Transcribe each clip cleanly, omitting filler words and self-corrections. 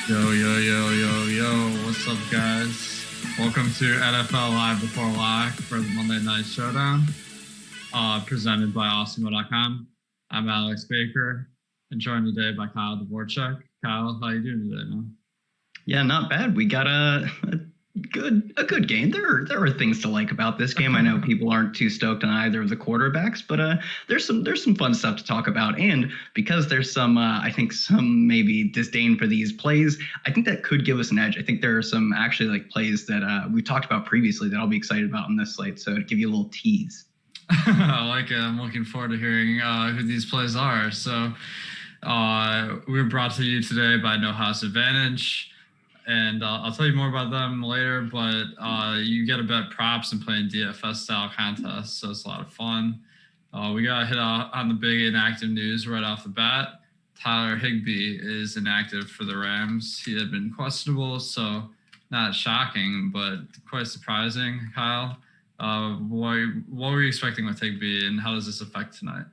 Yo, what's up, guys? Welcome to NFL Live Before Lock for the Monday Night Showdown, presented by Awesemo.com. I'm Alex Baker, and joined today by Kyle Dvorchak. Kyle, how you doing today, man? Yeah, not bad. We got a good game. There are things to like about this game. I know people aren't too stoked on either of the quarterbacks, but there's some fun stuff to talk about. And because there's some maybe disdain for these plays, I think that could give us an edge. I think there are some actually like plays that we've talked about previously that I'll be excited about in this slate. So to give you a little tease. I like it. I'm looking forward to hearing who these plays are. So we're brought to you today by No House Advantage. And I'll tell you more about them later, but you get to bet props and play in DFS style contests, so it's a lot of fun. We got hit on the big inactive news right off the bat. Tyler Higbee is inactive for the Rams. He had been questionable, so not shocking, but quite surprising. Kyle, what were you expecting with Higbee, and how does this affect tonight?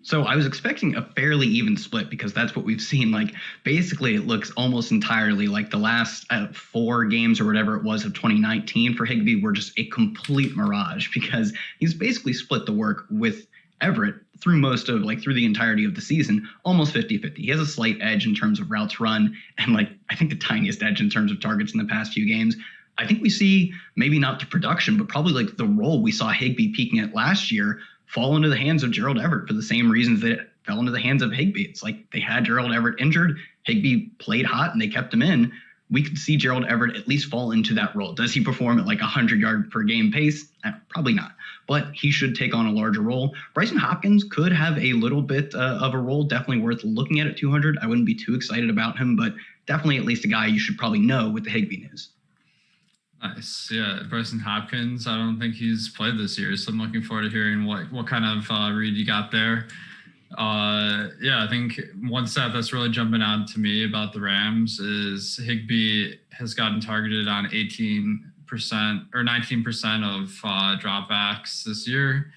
So I was expecting a fairly even split because that's what we've seen. Like basically it looks almost entirely like the last 4 games or whatever it was of 2019 for Higbee were just a complete mirage because he's basically split the work with Everett through the entirety of the season, almost 50-50. He has a slight edge in terms of routes run and I think the tiniest edge in terms of targets in the past few games. I think we see maybe not the production, but probably the role we saw Higbee peaking at last year fall into the hands of Gerald Everett for the same reasons that it fell into the hands of Higbee. It's like they had Gerald Everett injured, Higbee played hot, and they kept him in. We could see Gerald Everett at least fall into that role. Does he perform at 100-yard per game pace? Probably not, but he should take on a larger role. Bryson Hopkins could have a little bit of a role, definitely worth looking at 200. I wouldn't be too excited about him, but definitely at least a guy you should probably know with the Higbee news. Nice. Yeah, Bryson Hopkins, I don't think he's played this year, so I'm looking forward to hearing what kind of read you got there. I think one stat that's really jumping out to me about the Rams is Higbee has gotten targeted on 18% or 19% of dropbacks this year.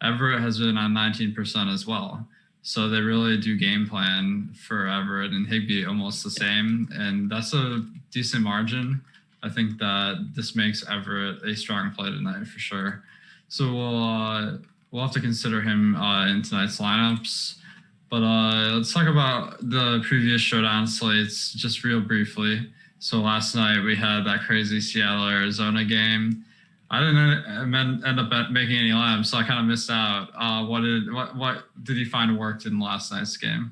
Everett has been on 19% as well. So they really do game plan for Everett, and Higbee almost the same, and that's a decent margin. I think that this makes Everett a strong play tonight for sure. So we'll have to consider him in tonight's lineups. But let's talk about the previous Showdown slates just real briefly. So last night we had that crazy Seattle-Arizona game. I didn't end up making any lineups, so I kind of missed out. What did you find worked in last night's game?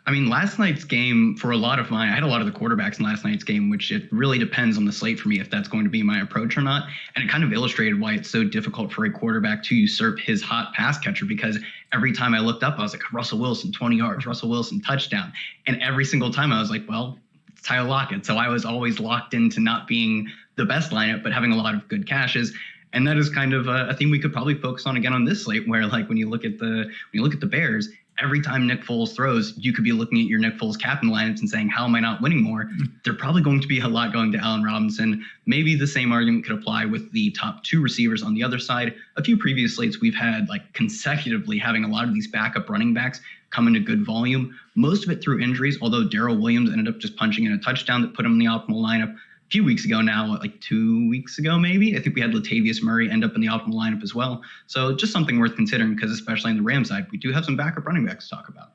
I mean, last night's game, for a lot of mine, I had a lot of the quarterbacks in last night's game, which it really depends on the slate for me if that's going to be my approach or not. And it kind of illustrated why it's so difficult for a quarterback to usurp his hot pass catcher, because every time I looked up, I was like, Russell Wilson, 20 yards, Russell Wilson, touchdown. And every single time I was like, well, it's Tyler Lockett. So I was always locked into not being the best lineup, but having a lot of good cashes. And that is kind of a thing we could probably focus on again on this slate, where when you look at the Bears, every time Nick Foles throws, you could be looking at your Nick Foles captain lineups and saying, how am I not winning more? They're probably going to be a lot going to Allen Robinson. Maybe the same argument could apply with the top 2 receivers on the other side. A few previous slates we've had consecutively having a lot of these backup running backs come into good volume, most of it through injuries, although Darrell Williams ended up just punching in a touchdown that put him in the optimal lineup. A few weeks ago now, 2 weeks ago maybe, I think we had Latavius Murray end up in the optimal lineup as well. So just something worth considering, because especially on the Rams side, we do have some backup running backs to talk about.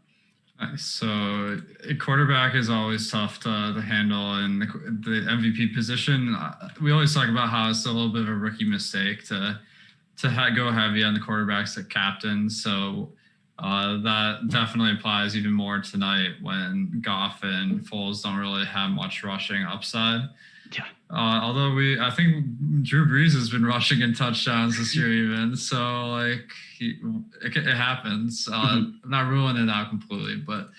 Nice. So a quarterback is always tough to handle, and the MVP position, we always talk about how it's a little bit of a rookie mistake to go heavy on the quarterbacks at captain. So that definitely applies even more tonight when Goff and Foles don't really have much rushing upside. Yeah. Although I think Drew Brees has been rushing in touchdowns this year even. So it happens. I'm not ruling it out completely, but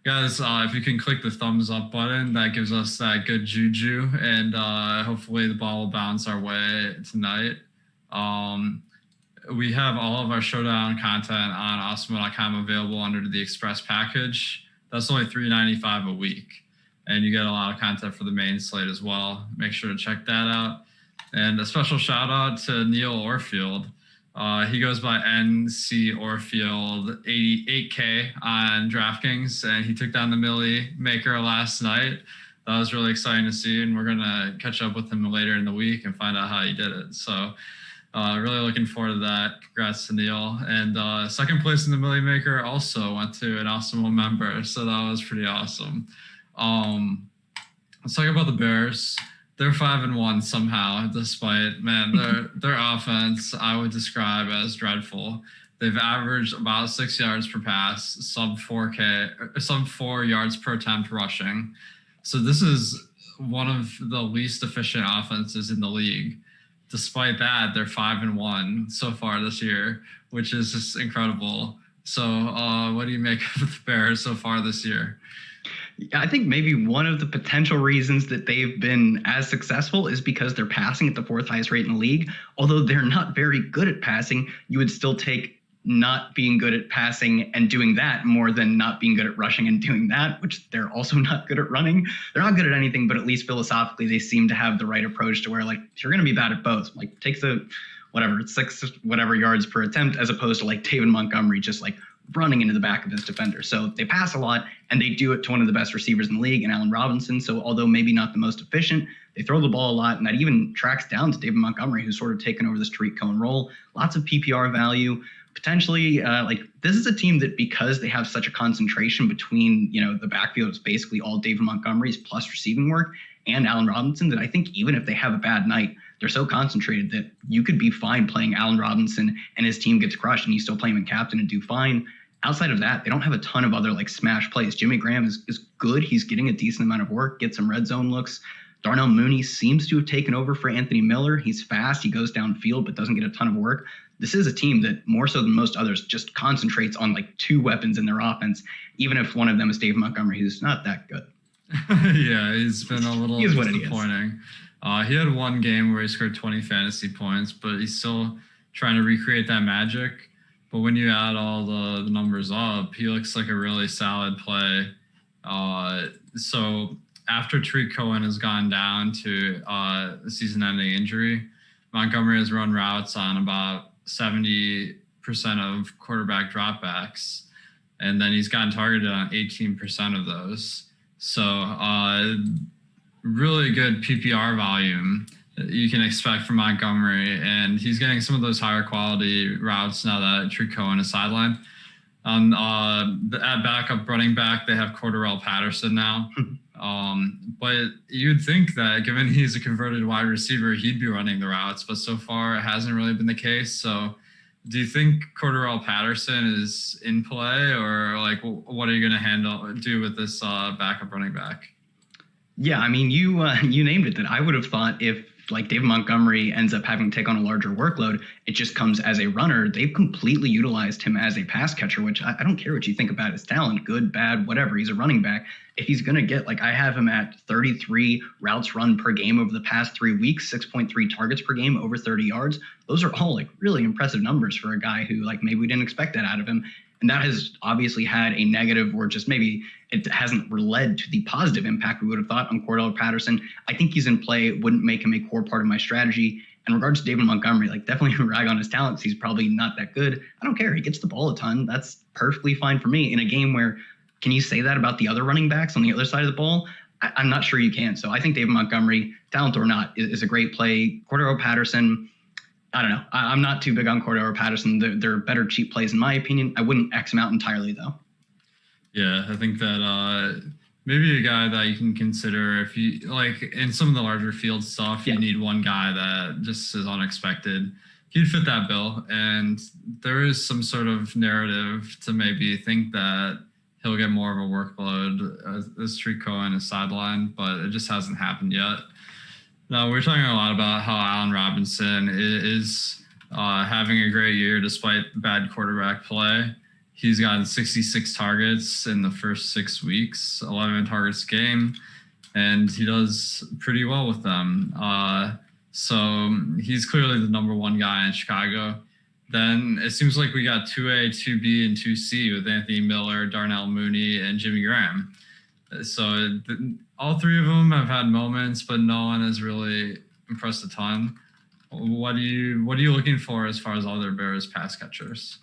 guys, if you can click the thumbs up button, that gives us that good juju, and hopefully the ball will bounce our way tonight. We have all of our Showdown content on Awesemo.com available under the Express package. That's only $3.95 a week. And you get a lot of content for the main slate as well. Make sure to check that out. And a special shout out to Neil Orfield. He goes by NC Orfield, 88K on DraftKings, and he took down the Millie Maker last night. That was really exciting to see, and we're going to catch up with him later in the week and find out how he did it. So really looking forward to that. Congrats to Neil. And second place in the Millie Maker also went to an Awesemo member, so that was pretty awesome. Let's talk about the Bears. They're 5-1 somehow, despite their offense I would describe as dreadful. They've averaged about 6 yards per pass, sub 4 yards per attempt rushing. So this is one of the least efficient offenses in the league. Despite that, they're 5-1 so far this year, which is just incredible. So what do you make of the Bears so far this year? I think maybe one of the potential reasons that they've been as successful is because they're passing at the fourth highest rate in the league. Although they're not very good at passing, you would still take not being good at passing and doing that more than not being good at rushing and doing that, which they're also not good at running. They're not good at anything, but at least philosophically, they seem to have the right approach to where, like, if you're going to be bad at both, like, take the six yards per attempt, as opposed to like David Montgomery just like running into the back of his defender. So they pass a lot, and they do it to one of the best receivers in the league, and Allen Robinson. So although maybe not the most efficient, they throw the ball a lot, and that even tracks down to David Montgomery, who's sort of taken over this Tariq Cohen role. Lots of PPR value. Potentially, this is a team that, because they have such a concentration between, the backfield, it's basically all David Montgomery's plus receiving work and Allen Robinson, that I think even if they have a bad night, they're so concentrated that you could be fine playing Allen Robinson and his team gets crushed and you still play him in captain and do fine. Outside of that, they don't have a ton of other like smash plays. Jimmy Graham is good. He's getting a decent amount of work, get some red zone looks. Darnell Mooney seems to have taken over for Anthony Miller. He's fast. He goes downfield, but doesn't get a ton of work. This is a team that, more so than most others, just concentrates on like two weapons in their offense, even if one of them is Dave Montgomery, who's not that good. Yeah, he's been a little disappointing. He had one game where he scored 20 fantasy points, but he's still trying to recreate that magic. But when you add all the numbers up, he looks like a really solid play. So after Tariq Cohen has gone down to a season-ending injury, Montgomery has run routes on about 70% of quarterback dropbacks, and then he's gotten targeted on 18% of those. So really good PPR volume you can expect from Montgomery, and he's getting some of those higher quality routes now that Tariq Cohen is sidelined. At backup running back, they have Cordarrelle Patterson now. But you'd think that given he's a converted wide receiver, he'd be running the routes, but so far it hasn't really been the case. So do you think Cordarrelle Patterson is in play, or like what are you going to do with this backup running back? Yeah, I mean, you named it. That I would have thought if like David Montgomery ends up having to take on a larger workload, it just comes as a runner. They've completely utilized him as a pass catcher, which I don't care what you think about his talent, good, bad, whatever. He's a running back. If he's going to get, like, I have him at 33 routes run per game over the past 3 weeks, 6.3 targets per game, over 30 yards. Those are all like really impressive numbers for a guy who like maybe we didn't expect that out of him. And that has obviously had a negative, or just maybe it hasn't led to the positive impact we would have thought on Cordarrelle Patterson. I think he's in play. It wouldn't make him a core part of my strategy. In regards to David Montgomery, like, definitely rag on his talents. He's probably not that good. I don't care. He gets the ball a ton. That's perfectly fine for me. In a game where, can you say that about the other running backs on the other side of the ball? I'm not sure you can. So I think David Montgomery, talent or not, is a great play. Cordarrelle Patterson, I don't know. I'm not too big on Cordarrelle Patterson. They're better cheap plays in my opinion. I wouldn't X him out entirely though. Yeah, I think that maybe a guy that you can consider if you like in some of the larger field stuff, you need one guy that just is unexpected. He'd fit that bill, and there is some sort of narrative to maybe think that he'll get more of a workload as Tariq Cohen is sidelined, but it just hasn't happened yet. Now, we're talking a lot about how Allen Robinson is having a great year despite bad quarterback play. He's gotten 66 targets in the first 6 weeks, 11 targets a game, and he does pretty well with them. So he's clearly the number one guy in Chicago. Then it seems like we got 2A, 2B, and 2C with Anthony Miller, Darnell Mooney, and Jimmy Graham. So all three of them have had moments, but no one has really impressed a ton. What are you looking for as far as other Bears pass catchers?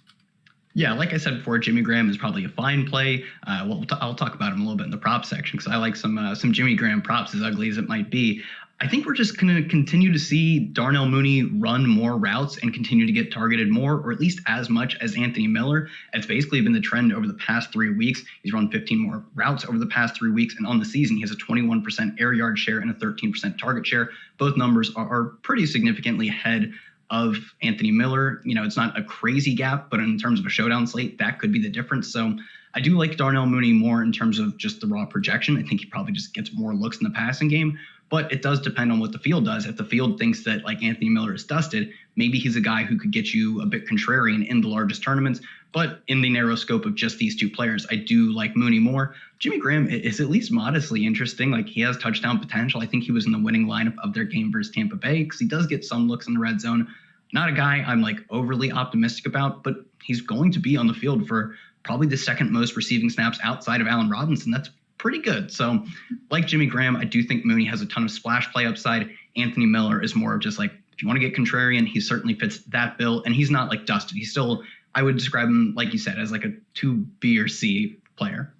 Yeah, like I said before, Jimmy Graham is probably a fine play. I'll talk about him a little bit in the prop section because I like some Jimmy Graham props, as ugly as it might be. I think we're just going to continue to see Darnell Mooney run more routes and continue to get targeted more, or at least as much as Anthony Miller. It's basically been the trend over the past 3 weeks. He's run 15 more routes over the past 3 weeks, and on the season, he has a 21% air yard share and a 13% target share. Both numbers are pretty significantly ahead of Anthony Miller. You know, it's not a crazy gap, but in terms of a showdown slate, that could be the difference. So I do like Darnell Mooney more in terms of just the raw projection. I think he probably just gets more looks in the passing game, but it does depend on what the field does. If the field thinks that like Anthony Miller is dusted, maybe he's a guy who could get you a bit contrarian in the largest tournaments. But in the narrow scope of just these two players, I do like Mooney more. Jimmy Graham is at least modestly interesting. Like, he has touchdown potential. I think he was in the winning lineup of their game versus Tampa Bay because he does get some looks in the red zone. Not a guy I'm like overly optimistic about, but he's going to be on the field for probably the second most receiving snaps outside of Allen Robinson. That's pretty good. So like Jimmy Graham, I do think Mooney has a ton of splash play upside. Anthony Miller is more of just like, if you want to get contrarian, he certainly fits that bill. And he's not like dusted. He's still, I would describe him, like you said, as like a 2B or C player.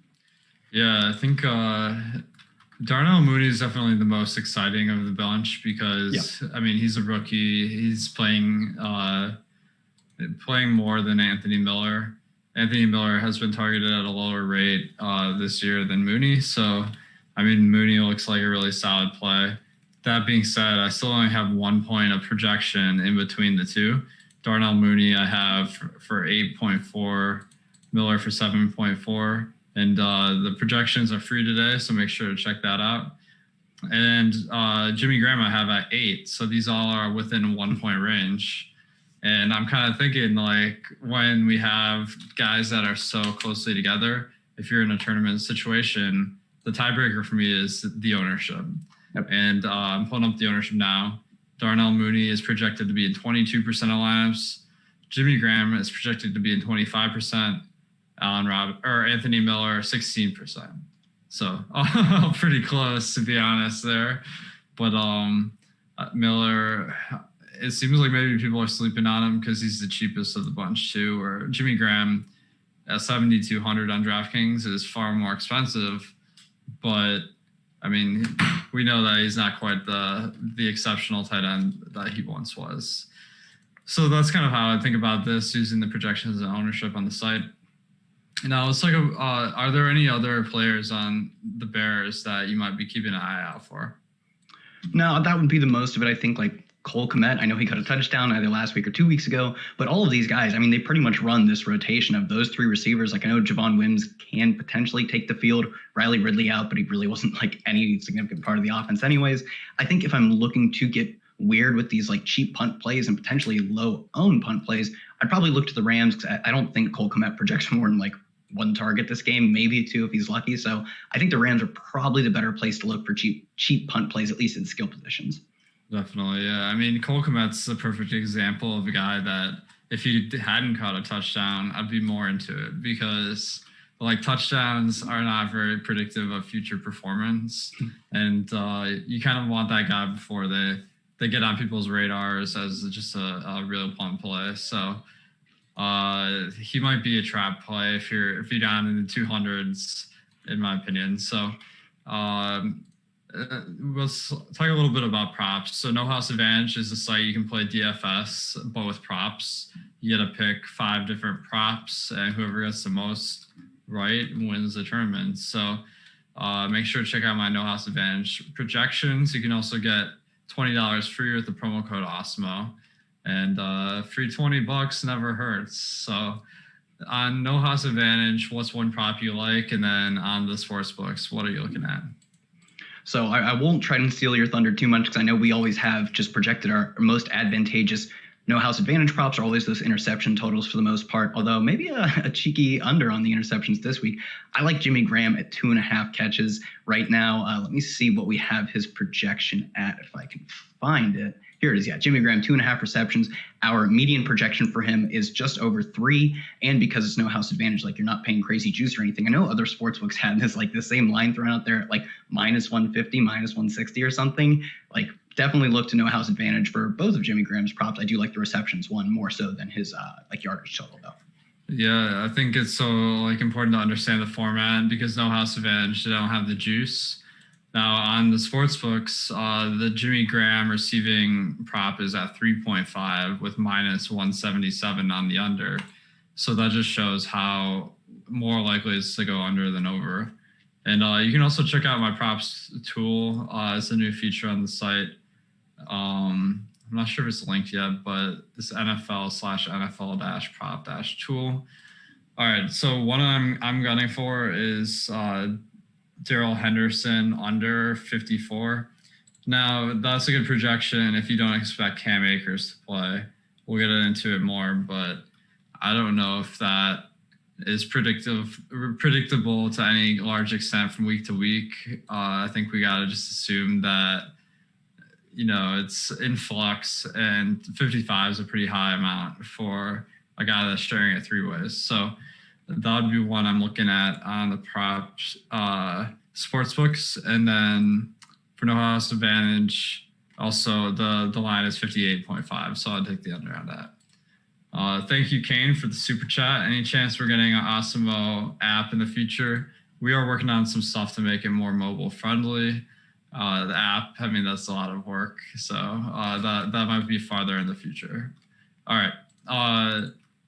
Yeah, I think Darnell Mooney is definitely the most exciting of the bunch because, I mean, he's a rookie. He's playing more than Anthony Miller. Anthony Miller has been targeted at a lower rate this year than Mooney. So, I mean, Mooney looks like a really solid play. That being said, I still only have 1 point of projection in between the two. Darnell Mooney I have for 8.4, Miller for 7.4. And the projections are free today, so make sure to check that out. And Jimmy Graham I have at 8. So these all are within 1 point range. And I'm kind of thinking, like, when we have guys that are so closely together, if you're in a tournament situation, the tiebreaker for me is the ownership. Yep. And I'm pulling up the ownership now. Darnell Mooney is projected to be in 22% of lineups. Jimmy Graham is projected to be in 25%. Anthony Miller, 16%. So pretty close, to be honest, there. But Miller, it seems like maybe people are sleeping on him because he's the cheapest of the bunch too. Or Jimmy Graham at 7,200 on DraftKings is far more expensive. But I mean, we know that he's not quite the exceptional tight end that he once was. So that's kind of how I think about this, using the projections and ownership on the site. Now, let's talk about, are there any other players on the Bears that you might be keeping an eye out for? No, that would be the most of it. I think like Cole Kmet, I know he got a touchdown either last week or 2 weeks ago, but all of these guys, I mean, they pretty much run this rotation of those three receivers. Like, I know Javon Williams can potentially take the field, Riley Ridley out, but he really wasn't like any significant part of the offense anyways. I think if I'm looking to get weird with these like cheap punt plays and potentially low owned punt plays, I'd probably look to the Rams because I don't think Cole Kmet projects more than like one target this game, maybe two if he's lucky. So I think the Rams are probably the better place to look for cheap punt plays, at least in skill positions. Definitely, yeah. I mean, Cole Kmet's a perfect example of a guy that if he hadn't caught a touchdown, I'd be more into it because like touchdowns are not very predictive of future performance. And you kind of want that guy before they get on people's radars as just a real punt play. So he might be a trap play if you're down in the 200s, in my opinion. So let's talk a little bit about props. So No House Advantage is a site you can play DFS, but with props. You get to pick 5 different props, and whoever gets the most right wins the tournament. So make sure to check out my No House Advantage projections. You can also get $20 free with the promo code Awesemo. And free $20 never hurts. So on No House Advantage, what's one prop you like? And then on the sports books, what are you looking at? So I won't try to steal your thunder too much because I know we always have just projected our most advantageous No House Advantage props are always those interception totals for the most part, although maybe a cheeky under on the interceptions this week. I like Jimmy Graham at 2.5 catches right now. Let me see what we have his projection at if I can find it. Here it is. Yeah, Jimmy Graham, 2.5 receptions. Our median projection for him is just over 3. And because it's No House Advantage, like you're not paying crazy juice or anything. I know other sportsbooks have this like the same line thrown out there at like -150, -160 or something. Like definitely look to no house advantage for both of Jimmy Graham's props. I do like the receptions one more so than his yardage total though. Yeah, I think it's so important to understand the format because no house advantage, they don't have the juice. Now on the sports books, the Jimmy Graham receiving prop is at 3.5 with minus 177 on the under. So that just shows how more likely it's to go under than over. And you can also check out my props tool. It's a new feature on the site. I'm not sure if it's linked yet, but it's NFL/NFL-prop-tool. All right, so one I'm gunning for is Darrell Henderson under 54. Now, that's a good projection if you don't expect Cam Akers to play. We'll get into it more, but I don't know if that is predictable to any large extent from week to week. I think we got to just assume that it's in flux, and 55 is a pretty high amount for a guy that's sharing it three ways. So that would be one I'm looking at on the props sports books. And then for no house advantage, also the line is 58.5. So I'd take the under on that. Thank you, Kane, for the super chat. Any chance we're getting an Awesemo app in the future? We are working on some stuff to make it more mobile friendly. The app, that's a lot of work. So that might be farther in the future. All right.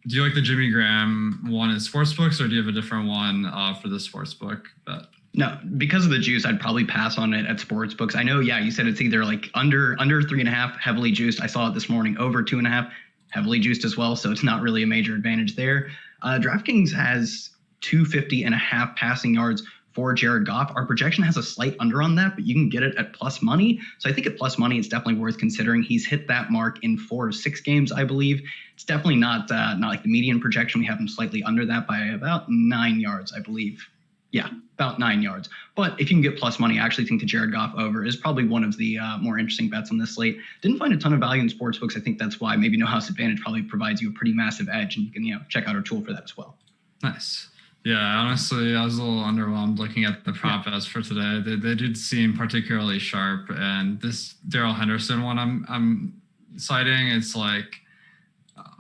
Do you like the Jimmy Graham one in sportsbooks, or do you have a different one for the sportsbook bet? No, because of the juice, I'd probably pass on it at sportsbooks. I know, you said it's either like under 3.5, heavily juiced. I saw it this morning, over 2.5, heavily juiced as well. So it's not really a major advantage there. DraftKings has 250.5 passing yards for Jared Goff. Our projection has a slight under on that, but you can get it at plus money. So I think at plus money, it's definitely worth considering. He's hit that mark in 4 of 6 games, I believe. It's definitely not like the median projection. We have him slightly under that by about 9 yards, I believe. Yeah, about 9 yards. But if you can get plus money, I actually think the Jared Goff over is probably one of the more interesting bets on this slate. Didn't find a ton of value in sportsbooks. I think that's why maybe no house advantage probably provides you a pretty massive edge, and you can check out our tool for that as well. Nice. Yeah, honestly, I was a little underwhelmed looking at the prop bets for today. They did seem particularly sharp, and this Darrell Henderson one I'm citing, it's like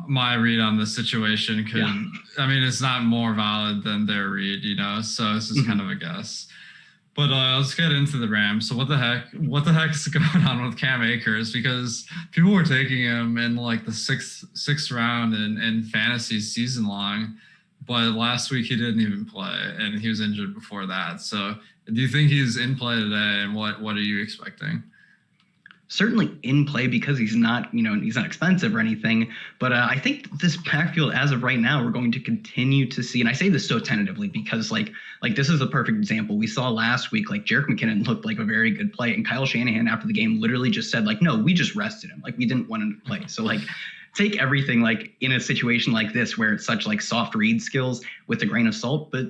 my read on the situation could, it's not more valid than their read, so it's just kind of a guess. But let's get into the Rams. So what the heck is going on with Cam Akers? Because people were taking him in like the sixth round in fantasy season long. But last week he didn't even play, and he was injured before that. So do you think he's in play today, and what are you expecting? Certainly in play because he's not expensive or anything. But I think this backfield, as of right now, we're going to continue to see, and I say this so tentatively because like this is a perfect example. We saw last week, like Jerick McKinnon looked like a very good play, and Kyle Shanahan after the game literally just said no, we just rested him. We didn't want him to play. So take everything in a situation like this where it's such soft read skills with a grain of salt. But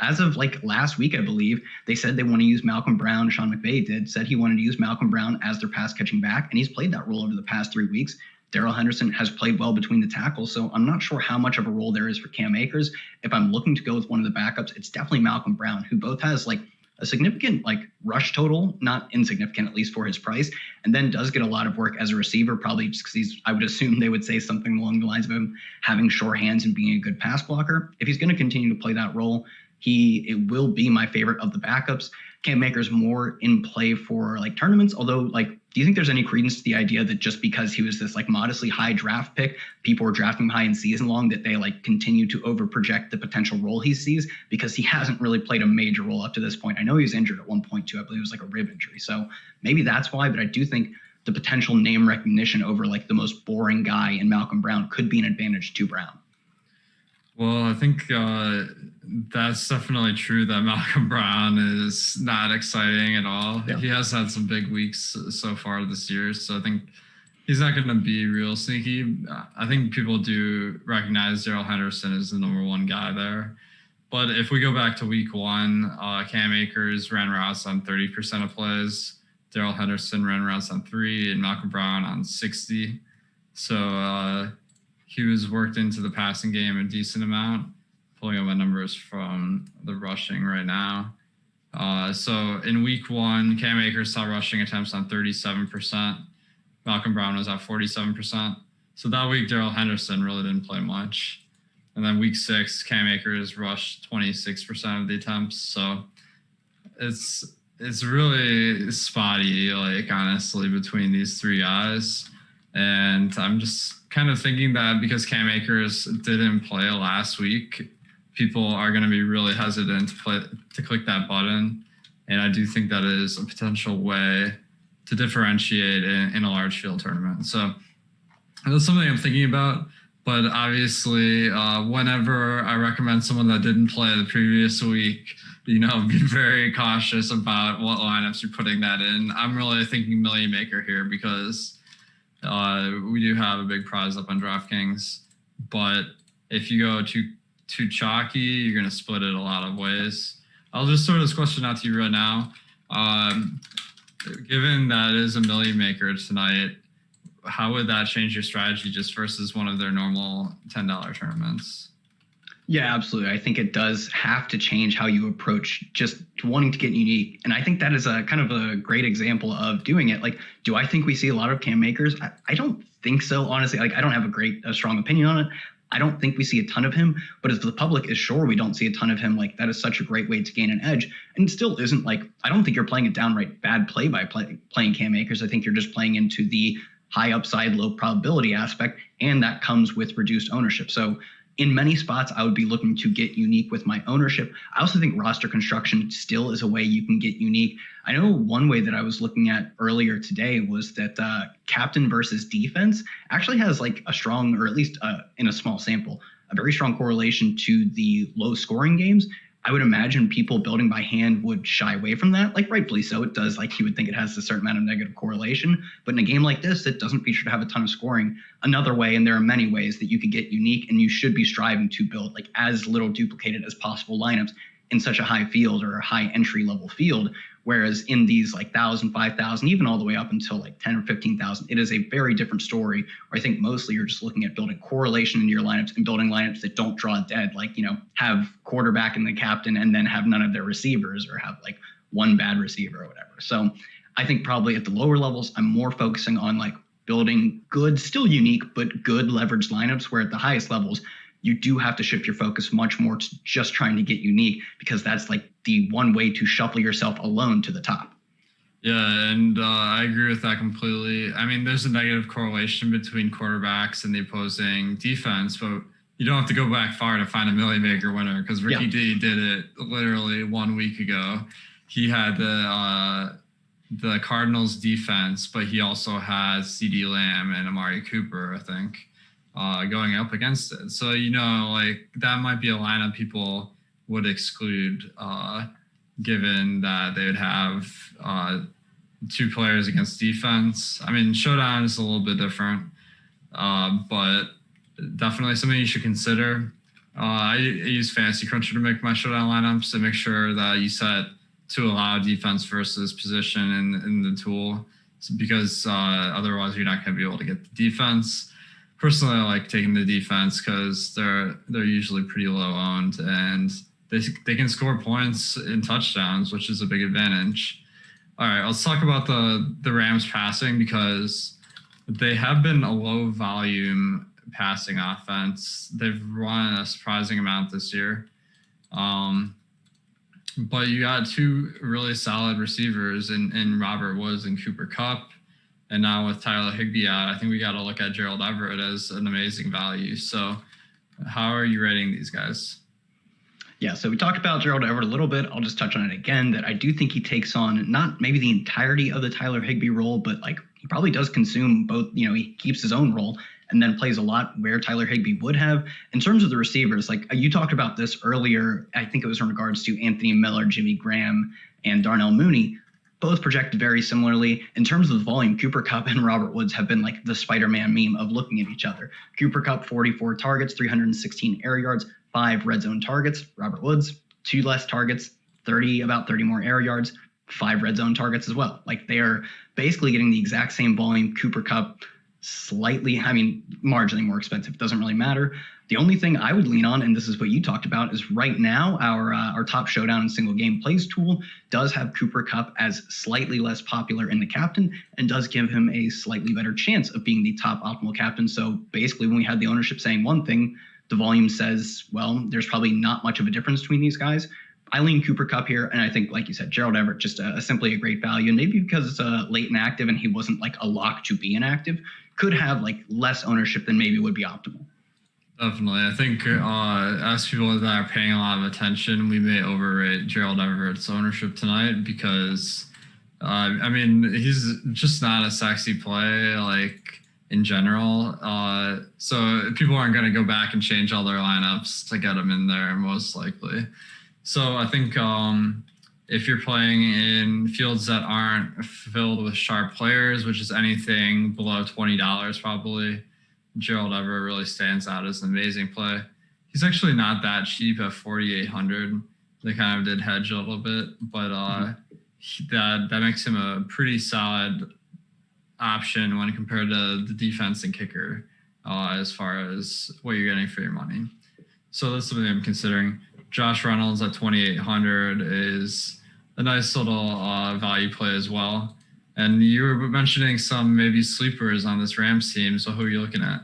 as of last week, I believe they said they want to use Malcolm Brown. Sean McVay said he wanted to use Malcolm Brown as their pass catching back, and he's played that role over the past 3 weeks. Darrell Henderson has played well between the tackles, so I'm not sure how much of a role there is for Cam Akers. If I'm looking to go with one of the backups, it's definitely Malcolm Brown, who both has a significant rush total, not insignificant at least for his price, and then does get a lot of work as a receiver, probably just because I would assume they would say something along the lines of him having sure hands and being a good pass blocker. If he's going to continue to play that role, it will be my favorite of the backups. Cam Akers more in play for tournaments, although do you think there's any credence to the idea that just because he was this modestly high draft pick, people were drafting him high in season long, that they continue to over project the potential role he sees, because he hasn't really played a major role up to this point? I know he was injured at one point too. I believe it was a rib injury. So maybe that's why, but I do think the potential name recognition over the most boring guy in Malcolm Brown could be an advantage to Brown. Well, I think that's definitely true that Malcolm Brown is not exciting at all. Yeah. He has had some big weeks so far this year, so I think he's not going to be real sneaky. I think people do recognize Darrell Henderson as the number one guy there. But if we go back to week 1, Cam Akers ran routes on 30% of plays. Darrell Henderson ran routes on 3, and Malcolm Brown on 60. So he was worked into the passing game a decent amount. Pulling up my numbers from the rushing right now. So in week 1, Cam Akers saw rushing attempts on 37%. Malcolm Brown was at 47%. So that week, Darrell Henderson really didn't play much. And then week 6, Cam Akers rushed 26% of the attempts. So it's really spotty, like, honestly, between these 3 guys. And I'm just kind of thinking that because Cam Akers didn't play last week, people are going to be really hesitant to click that button. And I do think that is a potential way to differentiate in a large field tournament. So that's something I'm thinking about. But obviously, whenever I recommend someone that didn't play the previous week, be very cautious about what lineups you're putting that in. I'm really thinking million maker here because we do have a big prize up on DraftKings. But if you go too chalky, you're going to split it a lot of ways. I'll just throw this question out to you right now. Given that it is a million maker tonight, how would that change your strategy just versus one of their normal $10 tournaments? Yeah, absolutely. I think it does have to change how you approach just wanting to get unique. And I think that is a kind of a great example of doing it. Like, do I think we see a lot of Cam makers? I don't think so, honestly. Like, I don't have a strong opinion on it. I don't think we see a ton of him, but if the public is sure we don't see a ton of him, like, that is such a great way to gain an edge. And it still isn't like, I don't think you're playing a downright bad play by playing Cam Akers. I think you're just playing into the high upside, low probability aspect, and that comes with reduced ownership. So in many spots, I would be looking to get unique with my ownership. I also think roster construction still is a way you can get unique. I know one way that I was looking at earlier today was that captain versus defense actually has like a strong, or at least in a small sample, a very strong correlation to the low scoring games. I would imagine people building by hand would shy away from that, like rightfully so. It does, like you would think it has a certain amount of negative correlation, but in a game like this, it doesn't feature to have a ton of scoring. Another way, and there are many ways that you could get unique, and you should be striving to build like as little duplicated as possible lineups in such a high field or a high entry level field. Whereas in these like 1,000, 5,000, even all the way up until like 10 or 15,000, it is a very different story. Where I think mostly you're just looking at building correlation into your lineups and building lineups that don't draw dead, like, have quarterback and the captain and then have none of their receivers or have like one bad receiver or whatever. So I think probably at the lower levels, I'm more focusing on like building good, still unique, but good leveraged lineups, where at the highest levels, you do have to shift your focus much more to just trying to get unique, because that's like the one way to shuffle yourself alone to the top. Yeah, and I agree with that completely. I mean, there's a negative correlation between quarterbacks and the opposing defense, but you don't have to go back far to find a million maker winner, because Ricky D did it literally 1 week ago. He had the Cardinals defense, but he also had CeeDee Lamb and Amari Cooper, I think, going up against it. So, like, that might be a lineup people would exclude, given that they would have 2 players against defense. I mean, Showdown is a little bit different, but definitely something you should consider. I use Fantasy Cruncher to make my Showdown lineups to make sure that you set to allow defense versus position in the tool, because otherwise you're not going to be able to get the defense. Personally, I like taking the defense because they're usually pretty low owned, and they can score points in touchdowns, which is a big advantage. All right, let's talk about the Rams passing, because they have been a low volume passing offense. They've run a surprising amount this year. But you got 2 really solid receivers in Robert Woods and Cooper Kupp. And now with Tyler Higbee out, I think we got to look at Gerald Everett as an amazing value. So how are you rating these guys? Yeah, so we talked about Gerald Everett a little bit. I'll just touch on it again, that I do think he takes on not maybe the entirety of the Tyler Higbee role, but like he probably does consume both. He keeps his own role and then plays a lot where Tyler Higbee would have. In terms of the receivers, like you talked about this earlier, I think it was in regards to Anthony Miller, Jimmy Graham, and Darnell Mooney. Both projected very similarly. In terms of the volume, Cooper Kupp and Robert Woods have been like the Spider-Man meme of looking at each other. Cooper Kupp, 44 targets, 316 air yards, 5 red zone targets. Robert Woods, 2 less targets, about 30 more air yards, 5 red zone targets as well. Like, they are basically getting the exact same volume. Cooper Kupp marginally more expensive. Doesn't really matter. The only thing I would lean on, and this is what you talked about, is right now our top showdown and single game plays tool does have Cooper Kupp as slightly less popular in the captain and does give him a slightly better chance of being the top optimal captain. So basically, when we had the ownership saying one thing, the volume says, well, there's probably not much of a difference between these guys. I lean Cooper Kupp here, and I think, like you said, Gerald Everett, just simply a great value. And maybe because it's late inactive and he wasn't like a lock to be inactive, could have like less ownership than maybe would be optimal. Definitely. I think as people that are paying a lot of attention, we may overrate Gerald Everett's ownership tonight because, he's just not a sexy play, like, in general. So people aren't going to go back and change all their lineups to get him in there, most likely. So I think if you're playing in fields that aren't filled with sharp players, which is anything below $20 probably, Gerald Everett really stands out as an amazing play. He's actually not that cheap at 4,800. They kind of did hedge a little bit, but that makes him a pretty solid option when compared to the defense and kicker as far as what you're getting for your money. So that's something I'm considering. Josh Reynolds at 2,800 is a nice little value play as well. And you were mentioning some maybe sleepers on this Rams team. So who are you looking at?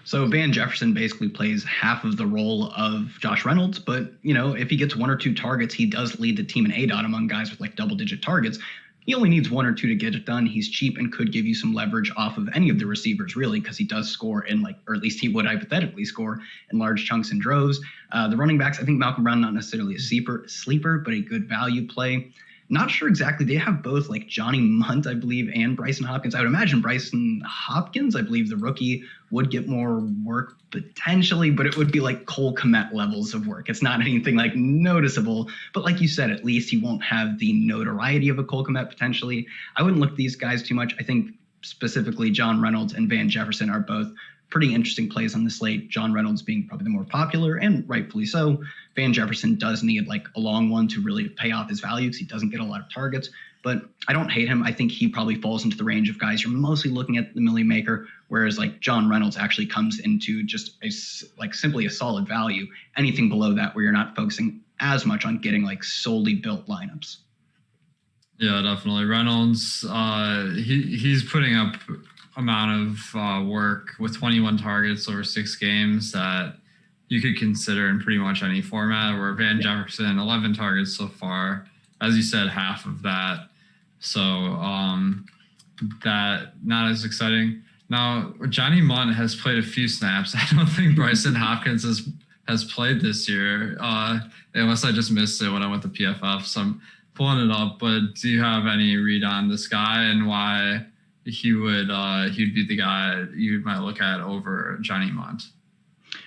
So Van Jefferson basically plays half of the role of Josh Reynolds, but if he gets one or two targets, he does lead the team in ADOT among guys with like double-digit targets. He only needs one or two to get it done. He's cheap and could give you some leverage off of any of the receivers, really, because he does score in or at least he would hypothetically score in large chunks and droves. The running backs, I think Malcolm Brown, not necessarily a sleeper, but a good value play. Not sure exactly. They have both like Johnny Munt, I believe, and Bryson Hopkins. I would imagine Bryson Hopkins, I believe the rookie, would get more work potentially, but it would be like Cole Kmet levels of work. It's not anything like noticeable, but like you said, at least he won't have the notoriety of a Cole Kmet potentially. I wouldn't look at these guys too much. I think specifically John Reynolds and Van Jefferson are both pretty interesting plays on the slate. John Reynolds being probably the more popular, and rightfully so. Van Jefferson does need like a long one to really pay off his value because he doesn't get a lot of targets. But I don't hate him. I think he probably falls into the range of guys you're mostly looking at the Millie Maker, whereas like John Reynolds actually comes into just simply a solid value. Anything below that where you're not focusing as much on getting like solely built lineups. Yeah, definitely. Reynolds, he's putting up amount of work with 21 targets over 6 games that you could consider in pretty much any format, where Van Jefferson, 11 targets so far, as you said, half of that. So that not as exciting. Now, Johnny Munt has played a few snaps. I don't think Bryson Hopkins has played this year, unless I just missed it when I went to PFF. So I'm pulling it up, but do you have any read on this guy and why he'd be the guy you might look at over Johnny Munt?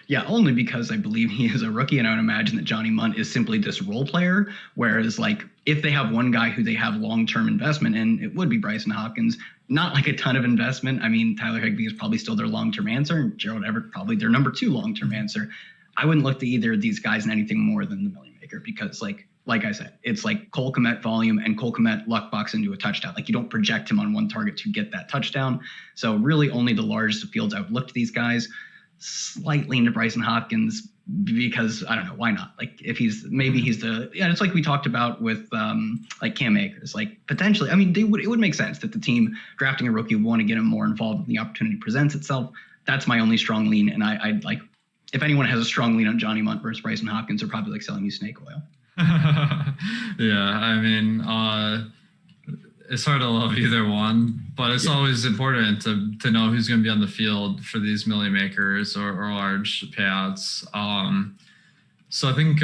Yeah, only because I believe he is a rookie, and I would imagine that Johnny Munt is simply this role player, whereas like if they have one guy who they have long-term investment in, it would be Bryson Hopkins. Not like a ton of investment. I mean, Tyler Higbee is probably still their long-term answer, and Gerald Everett probably their number 2 long-term answer. I wouldn't look to either of these guys in anything more than the Millie Maker because like I said, it's like Cole Kmet volume and Cole Kmet luck box into a touchdown. Like you don't project him on one target to get that touchdown. So really only the largest of fields I would look to these guys. Slightly into Bryson Hopkins because I don't know, why not? Like if it's like we talked about with like Cam Akers, like potentially, I mean, it would make sense that the team drafting a rookie would want to get him more involved when the opportunity presents itself. That's my only strong lean. And I'd like, if anyone has a strong lean on Johnny Munt versus Bryson Hopkins, they're probably like selling you snake oil. Yeah, I mean, it's hard to love either one, but it's always important to know who's going to be on the field for these Millie Makers or large payouts. So I think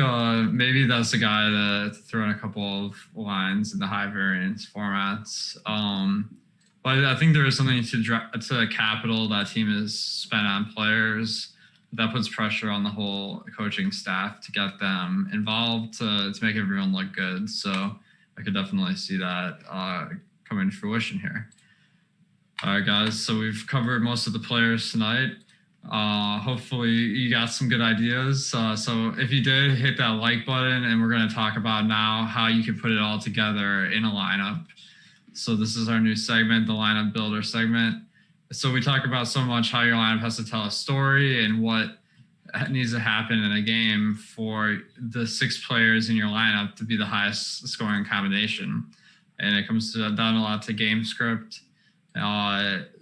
maybe that's the guy to throw in a couple of lines in the high variance formats. But I think there is something to capital that team has spent on players that puts pressure on the whole coaching staff to get them involved to make everyone look good. So I could definitely see that coming to fruition here. All right, guys. So we've covered most of the players tonight. Hopefully you got some good ideas. So if you did, hit that like button, and we're going to talk about now how you can put it all together in a lineup. So this is our new segment, the lineup builder segment. So we talk about so much how your lineup has to tell a story and what needs to happen in a game for the 6 players in your lineup to be the highest scoring combination. And it comes down a lot to game script.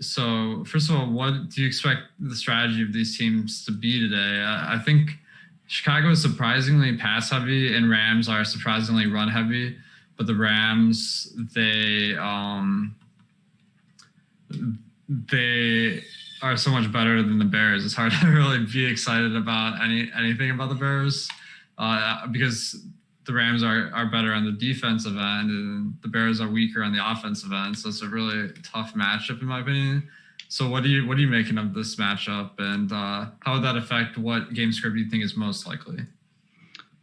So first of all, what do you expect the strategy of these teams to be today? I think Chicago is surprisingly pass heavy and Rams are surprisingly run heavy, but the Rams, they are so much better than the Bears. It's hard to really be excited about anything about the Bears because the Rams are better on the defensive end and the Bears are weaker on the offensive end. So it's a really tough matchup in my opinion. So what are you making of this matchup, and how would that affect what game script you think is most likely?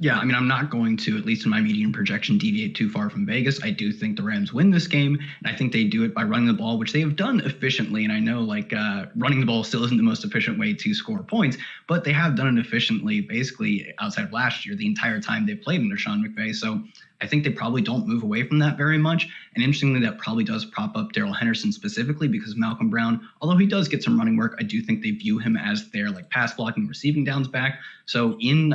Yeah, I mean, I'm not going to, at least in my median projection, deviate too far from Vegas. I do think the Rams win this game, and I think they do it by running the ball, which they have done efficiently. And I know, running the ball still isn't the most efficient way to score points, but they have done it efficiently, basically, outside of last year, the entire time they played under Sean McVay. So I think they probably don't move away from that very much. And interestingly, that probably does prop up Darrell Henderson specifically because Malcolm Brown, although he does get some running work, I do think they view him as their pass blocking, receiving downs back. So in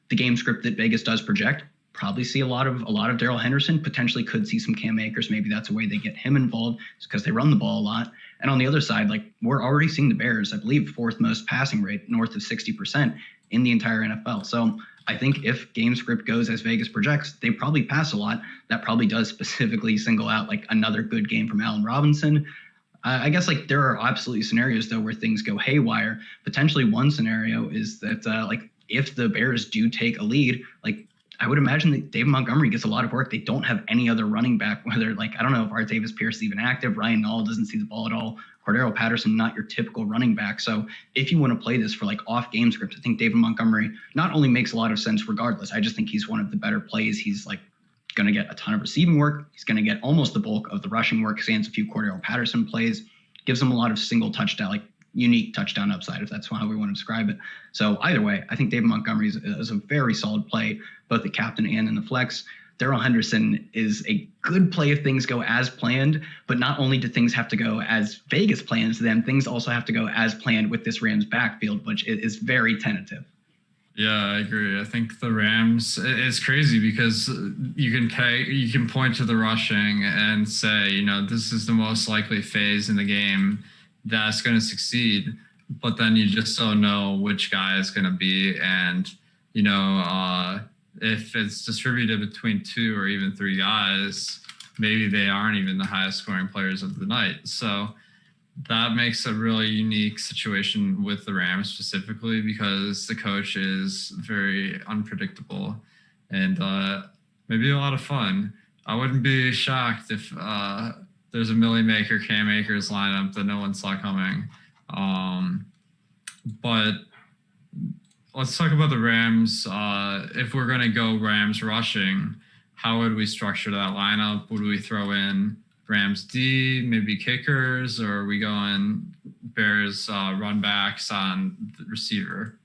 the game script that Vegas does project, probably see a lot of Darrell Henderson, potentially could see some Cam Akers. Maybe that's a way they get him involved because they run the ball a lot. And on the other side, we're already seeing the Bears, I believe, 4th most passing rate, north of 60% in the entire NFL. So I think if game script goes as Vegas projects, they probably pass a lot. That probably does specifically single out another good game from Allen Robinson. I guess there are absolutely scenarios though where things go haywire. Potentially one scenario is that if the Bears do take a lead, I would imagine that David Montgomery gets a lot of work. They don't have any other running back, whether I don't know if Artavis Pierce is even active. Ryan Nall doesn't see the ball at all. Cordero Patterson, not your typical running back. So if you want to play this for off game scripts, I think David Montgomery not only makes a lot of sense regardless, I just think he's one of the better plays. He's going to get a ton of receiving work. He's going to get almost the bulk of the rushing work. Sans a few Cordero Patterson plays, gives him a lot of single touchdown, unique touchdown upside, if that's how we want to describe it. So either way, I think David Montgomery is a very solid play, both the captain and in the flex. Darrell Henderson is a good play if things go as planned, but not only do things have to go as Vegas plans them, things also have to go as planned with this Rams backfield, which is very tentative. Yeah, I agree. I think the Rams, it's crazy because you can point to the rushing and say, this is the most likely phase in the game that's going to succeed, but then you just don't know which guy is going to be. And, if it's distributed between 2 or even 3 guys, maybe they aren't even the highest scoring players of the night. So that makes a really unique situation with the Rams specifically because the coach is very unpredictable and maybe a lot of fun. I wouldn't be shocked if there's a Millie Maker, Cam Akers lineup that no one saw coming. But let's talk about the Rams. If we're going to go Rams rushing, how would we structure that lineup? Would we throw in Rams D, maybe kickers, or are we going Bears run backs on the receiver?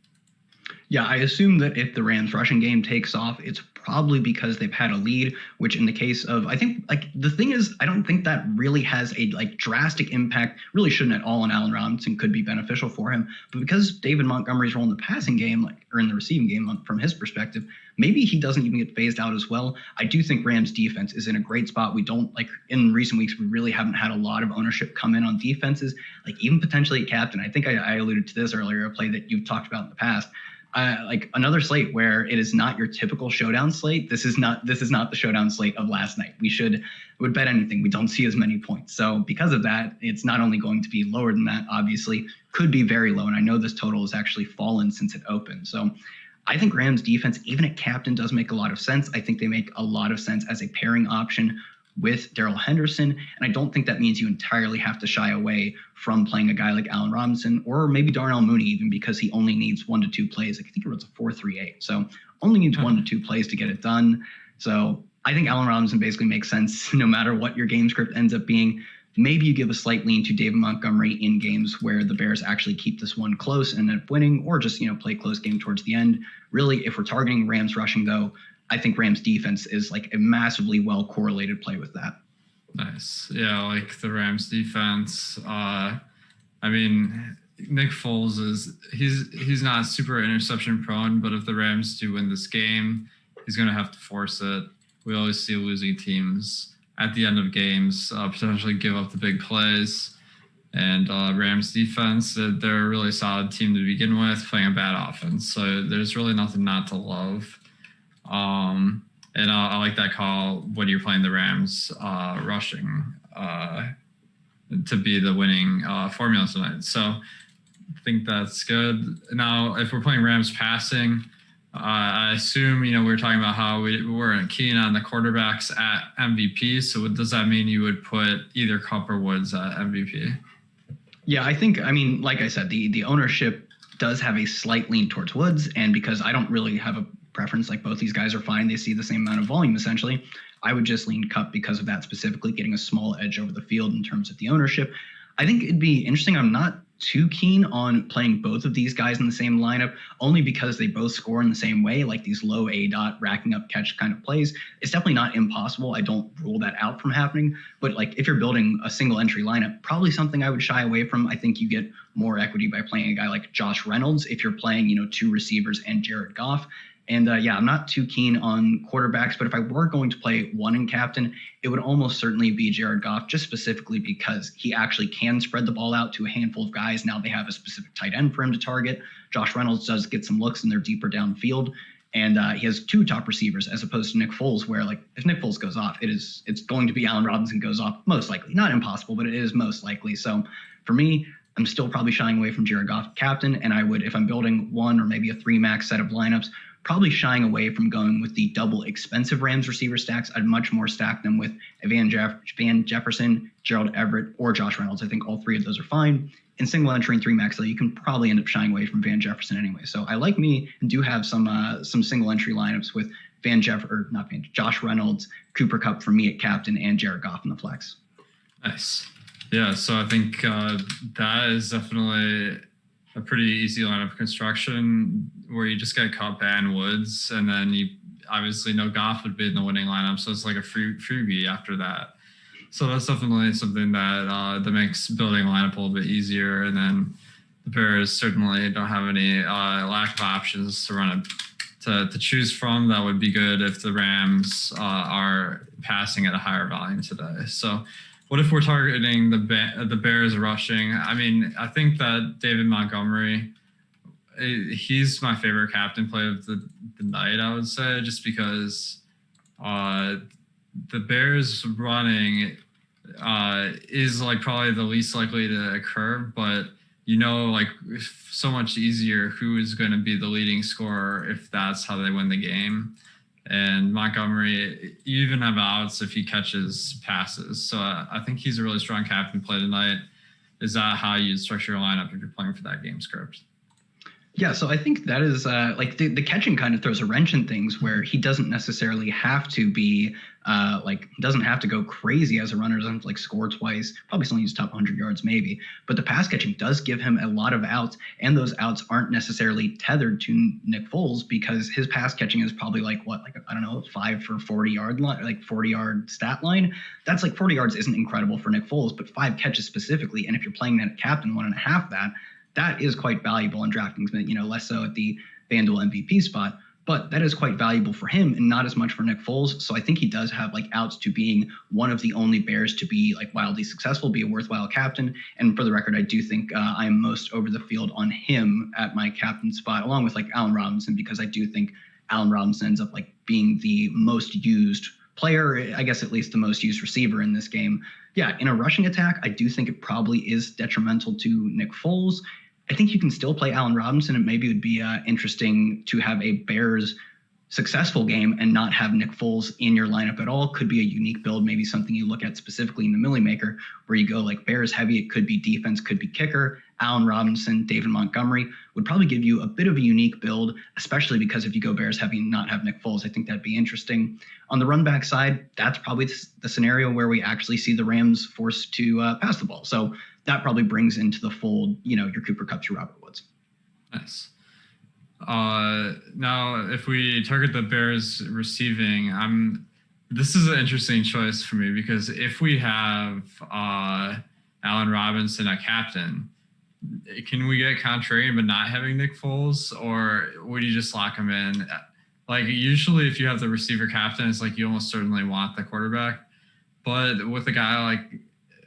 Yeah, I assume that if the Rams rushing game takes off, it's probably because they've had a lead, which in the case of, I think the thing is, I don't think that really has a drastic impact, really shouldn't at all, and Allen Robinson could be beneficial for him. But because David Montgomery's role in the passing game, or in the receiving game from his perspective, maybe he doesn't even get phased out as well. I do think Rams defense is in a great spot. We don't in recent weeks, we really haven't had a lot of ownership come in on defenses, even potentially a captain. I think I alluded to this earlier, a play that you've talked about in the past. Another slate where it is not your typical showdown slate. This is not the showdown slate of last night. Would bet anything. We don't see as many points. So because of that, it's not only going to be lower than that, obviously, could be very low. And I know this total has actually fallen since it opened. So I think Rams defense, even at captain, does make a lot of sense. I think they make a lot of sense as a pairing option with Darrell Henderson. And I don't think that means you entirely have to shy away from playing a guy like Allen Robinson or maybe Darnell Mooney, even because he only needs 1 to 2 plays. I think it was a 4-3-8. So only needs 1 to 2 plays to get it done. So I think Allen Robinson basically makes sense no matter what your game script ends up being. Maybe you give a slight lean to David Montgomery in games where the Bears actually keep this one close and end up winning, or just, play close game towards the end. Really, if we're targeting Rams rushing, though, I think Rams defense is a massively well correlated play with that. Nice. Yeah, the Rams defense. Nick Foles he's not super interception prone, but if the Rams do win this game, he's going to have to force it. We always see losing teams at the end of games potentially give up the big plays. And Rams defense, they're a really solid team to begin with, playing a bad offense. So there's really nothing not to love. And I like that call when you're playing the Rams rushing to be the winning formula tonight. So I think that's good. Now, if we're playing Rams passing, I assume, we were talking about how we weren't keen on the quarterbacks at MVP. So does that mean you would put either Kupp or Woods at MVP? Yeah, like I said, the ownership does have a slight lean towards Woods. And because I don't really have a preference, like both these guys are fine, they see the same amount of volume essentially, I would just lean Kupp because of that, specifically getting a small edge over the field in terms of the ownership. I think it'd be interesting. I'm not too keen on playing both of these guys in the same lineup, only because they both score in the same way, like these low A-dot racking up catch kind of plays. It's definitely not impossible. I don't rule that out from happening. But like if you're building a single entry lineup, probably something I would shy away from. I think you get more equity by playing a guy like Josh Reynolds if you're playing, two receivers and Jared Goff. And I'm not too keen on quarterbacks, but if I were going to play one in captain, it would almost certainly be Jared Goff, just specifically because he actually can spread the ball out to a handful of guys. Now they have a specific tight end for him to target. Josh Reynolds does get some looks and they're deeper downfield. And he has two top receivers as opposed to Nick Foles, where like if Nick Foles goes off, it's going to be Allen Robinson goes off, most likely. Not impossible, but it is most likely. So for me, I'm still probably shying away from Jared Goff captain. And I would, if I'm building one or maybe a 3-max set of lineups, probably shying away from going with the double expensive Rams receiver stacks. I'd much more stack them with Van Jefferson, Gerald Everett, or Josh Reynolds. I think all three of those are fine. In single entry and 3-max, though, you can probably end up shying away from Van Jefferson anyway. So I like me and do have some single entry lineups with Josh Reynolds, Cooper Kupp for me at captain, and Jared Goff in the flex. Nice. Yeah, so I think that is definitely a pretty easy lineup construction where you just get Kupp and Woods, and then you obviously know Goff would be in the winning lineup, so it's like a freebie after that. So that's definitely something that makes building a lineup a little bit easier. And then the Bears certainly don't have any lack of options to run to choose from. That would be good if the Rams are passing at a higher volume today. So what if we're targeting the Bears rushing? I mean, I think that David Montgomery, he's my favorite captain play of the night, I would say, just because the Bears running is like probably the least likely to occur, but like so much easier who is going to be the leading scorer if that's how they win the game. And Montgomery, you even have outs if he catches passes. So I think he's a really strong captain play tonight. Is that how you structure your lineup if you're playing for that game script? Yeah, so I think that is like the catching kind of throws a wrench in things where he doesn't necessarily have to be doesn't have to go crazy as a runner, doesn't like score twice, probably still needs top 100 yards maybe. But the pass catching does give him a lot of outs, and those outs aren't necessarily tethered to Nick Foles because his pass catching is probably like 5 for 40 yard line, like 40-yard stat line. That's like 40 yards isn't incredible for Nick Foles, but 5 catches specifically, and if you're playing that at captain, 1.5 that is quite valuable in DraftKings, less so at the FanDuel MVP spot, but that is quite valuable for him and not as much for Nick Foles. So I think he does have like outs to being one of the only Bears to be like wildly successful, be a worthwhile captain. And for the record, I do think I am most over the field on him at my captain spot, along with like Allen Robinson, because I do think Allen Robinson ends up like being the most used player, I guess at least the most used receiver in this game. Yeah, in a rushing attack, I do think it probably is detrimental to Nick Foles. I think you can still play Allen Robinson, and maybe it would be interesting to have a Bears successful game and not have Nick Foles in your lineup at all. Could be a unique build, maybe something you look at specifically in the Millie Maker, where you go like Bears heavy. It could be defense, could be kicker. Allen Robinson, David Montgomery would probably give you a bit of a unique build, especially because if you go Bears heavy and not have Nick Foles, I think that'd be interesting. On the run back side, that's probably the scenario where we actually see the Rams forced to pass the ball. So that probably brings into the fold, your Cooper Kupp through Robert Woods. Nice. Now, if we target the Bears receiving, this is an interesting choice for me because if we have Allen Robinson at captain, can we get contrarian but not having Nick Foles, or would you just lock him in? Like usually if you have the receiver captain, it's like you almost certainly want the quarterback. But with a guy like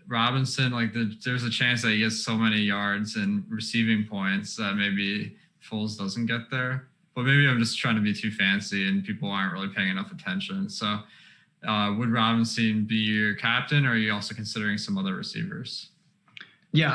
Robinson, like there's a chance that he gets so many yards and receiving points that maybe Foles doesn't get there. But maybe I'm just trying to be too fancy and people aren't really paying enough attention. So would Robinson be your captain, or are you also considering some other receivers? Yeah,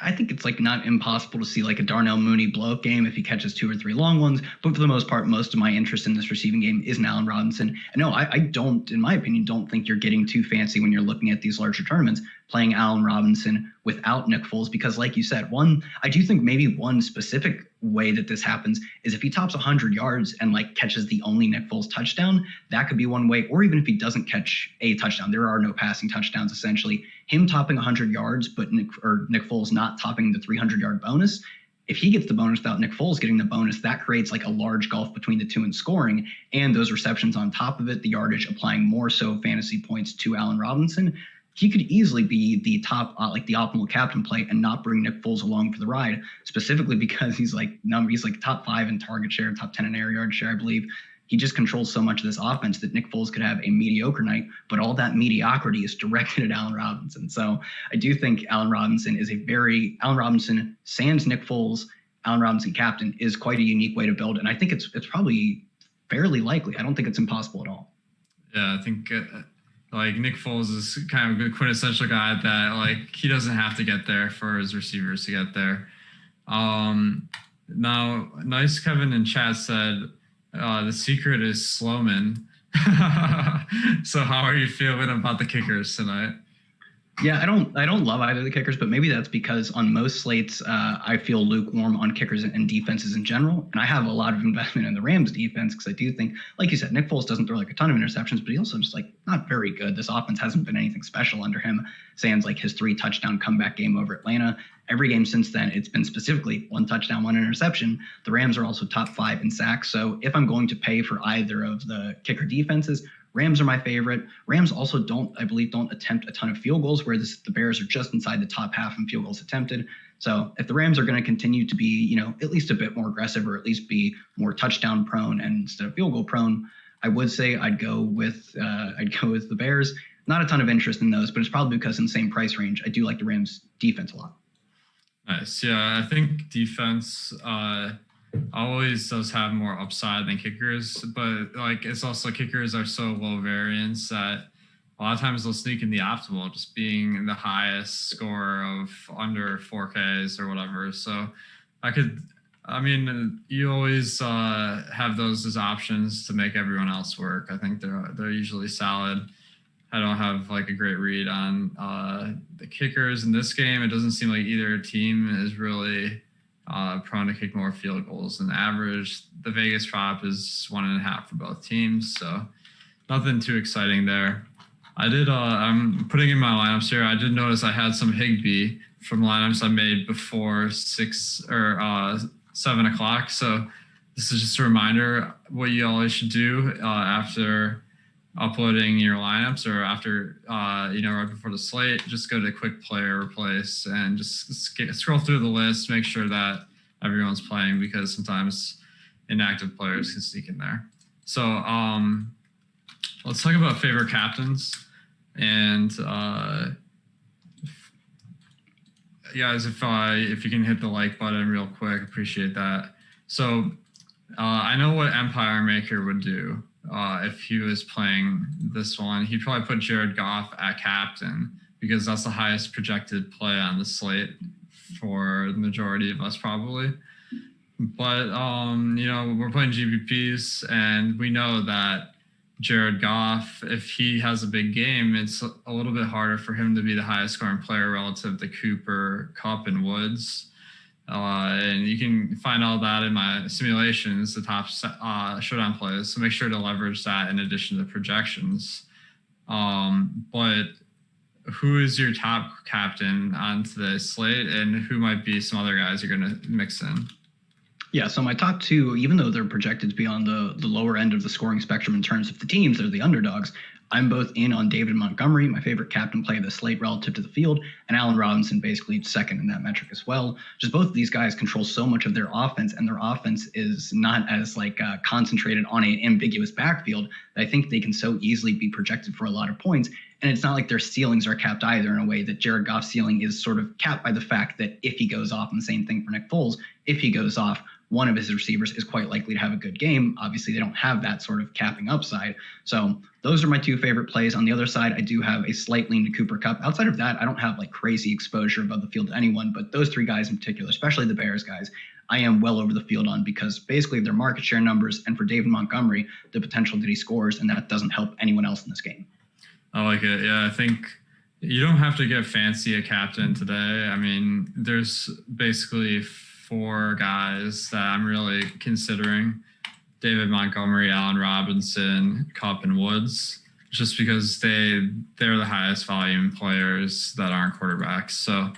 I think it's like not impossible to see like a Darnell Mooney blow-up game if he catches 2 or 3 long ones. But for the most part, most of my interest in this receiving game is in Allen Robinson. And no, I don't, in my opinion, don't think you're getting too fancy when you're looking at these larger tournaments playing Allen Robinson without Nick Foles, because like you said, I do think maybe one specific way that this happens is if he tops 100 yards and like catches the only Nick Foles touchdown, that could be one way. Or even if he doesn't catch a touchdown, there are no passing touchdowns essentially. Him topping 100 yards, but Nick Foles not topping the 300-yard bonus. If he gets the bonus without Nick Foles getting the bonus, that creates like a large gulf between the two in scoring, and those receptions on top of it, the yardage applying more so fantasy points to Allen Robinson. He could easily be the top, like the optimal captain play and not bring Nick Foles along for the ride, specifically because he's like top 5 in target share, top 10 in air yard share, I believe. He just controls so much of this offense that Nick Foles could have a mediocre night, but all that mediocrity is directed at Allen Robinson. So I do think Allen Robinson sans Nick Foles, Allen Robinson captain is quite a unique way to build. And I think it's probably fairly likely. I don't think it's impossible at all. Yeah, I think like Nick Foles is kind of a quintessential guy that like he doesn't have to get there for his receivers to get there. Now, Nice Kevin in chat said the secret is Sloman. So how are you feeling about the kickers tonight? Yeah, I don't love either of the kickers, but maybe that's because on most slates, I feel lukewarm on kickers and defenses in general. And I have a lot of investment in the Rams defense because I do think, like you said, Nick Foles doesn't throw like a ton of interceptions, but he also just like not very good. This offense hasn't been anything special under him. Sans like his 3 touchdown comeback game over Atlanta. Every game since then, it's been specifically 1 touchdown, 1 interception. The Rams are also top 5 in sacks. So if I'm going to pay for either of the kicker defenses, Rams are my favorite. Rams also don't attempt a ton of field goals, whereas the Bears are just inside the top half in field goals attempted. So if the Rams are going to continue to be, at least a bit more aggressive, or at least be more touchdown prone and instead of field goal prone, I would say I'd go with the Bears. Not a ton of interest in those, but it's probably because in the same price range, I do like the Rams defense a lot. Nice. Yeah, I think defense always does have more upside than kickers, but like it's also kickers are so low variance that a lot of times they'll sneak in the optimal, just being the highest score of under 4Ks or whatever. So you always have those as options to make everyone else work. I think they're usually solid. I don't have like a great read on the kickers in this game. It doesn't seem like either team is really prone to kick more field goals than average. The Vegas prop is 1.5 for both teams, so nothing too exciting there. I'm putting in my lineups here. I did notice I had some Higbee from lineups I made before 6 or 7 o'clock. So this is just a reminder what you always should do after uploading your lineups, or after right before the slate. Just go to quick play or replace and just scroll through the list, make sure that everyone's playing, because sometimes inactive players can sneak in there. So let's talk about favorite captains. And guys, if you can hit the like button real quick, appreciate that. So I know what Empire Maker would do. If he was playing this one, he'd probably put Jared Goff at captain, because that's the highest projected play on the slate for the majority of us probably. But, we're playing GPPs, and we know that Jared Goff, if he has a big game, it's a little bit harder for him to be the highest scoring player relative to Cooper, Kupp, and Woods. And you can find all that in my simulations, the top showdown plays. So make sure to leverage that in addition to projections. But who is your top captain on today's slate, and who might be some other guys you're going to mix in? Yeah, so my top 2, even though they're projected to be on the lower end of the scoring spectrum in terms of the teams, they're the underdogs. I'm both in on David Montgomery, my favorite captain play of the slate relative to the field, and Allen Robinson basically second in that metric as well. Just both of these guys control so much of their offense, and their offense is not as concentrated on an ambiguous backfield that I think they can so easily be projected for a lot of points. And it's not like their ceilings are capped either, in a way that Jared Goff's ceiling is sort of capped by the fact that if he goes off, and the same thing for Nick Foles, if he goes off, one of his receivers is quite likely to have a good game. Obviously, they don't have that sort of capping upside. So those are my two favorite plays. On the other side, I do have a slight lean to Cooper Kupp. Outside of that, I don't have crazy exposure above the field to anyone, but those three guys in particular, especially the Bears guys, I am well over the field on, because basically their market share numbers, and for David Montgomery, the potential that he scores, and that doesn't help anyone else in this game. I like it. Yeah, I think you don't have to get fancy a captain today. I mean, there's basically 4 guys that I'm really considering: David Montgomery, Allen Robinson, Kupp, and Woods, just because they're the highest volume players that aren't quarterbacks. So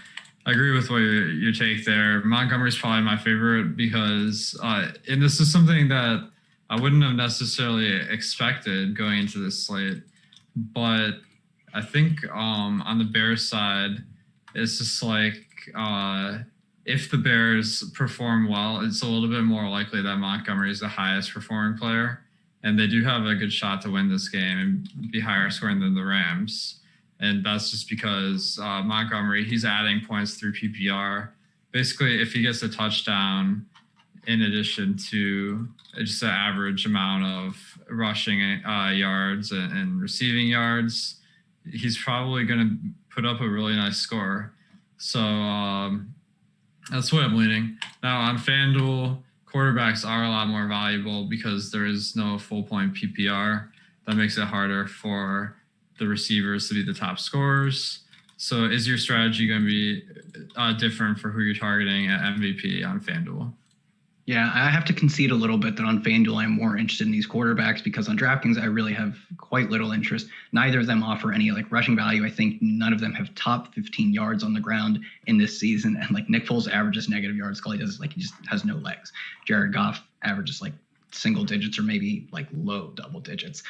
I agree with what your take there. Montgomery's probably my favorite because, and this is something that I wouldn't have necessarily expected going into this slate, but I think on the Bears side, it's just if the Bears perform well, it's a little bit more likely that Montgomery is the highest performing player, and they do have a good shot to win this game and be higher scoring than the Rams. And that's just because Montgomery, he's adding points through PPR. Basically, if he gets a touchdown in addition to just an average amount of rushing yards and receiving yards, he's probably going to put up a really nice score. So that's what I'm leaning. Now on FanDuel, quarterbacks are a lot more valuable because there is no full point PPR. That makes it harder for the receivers to be the top scorers. So is your strategy going to be different for who you're targeting at MVP on FanDuel? Yeah, I have to concede a little bit that on FanDuel, I'm more interested in these quarterbacks, because on DraftKings, I really have quite little interest. Neither of them offer any rushing value. I think none of them have top 15 yards on the ground in this season. And Nick Foles averages negative yards. All he does is he just has no legs. Jared Goff averages single digits or maybe low double digits.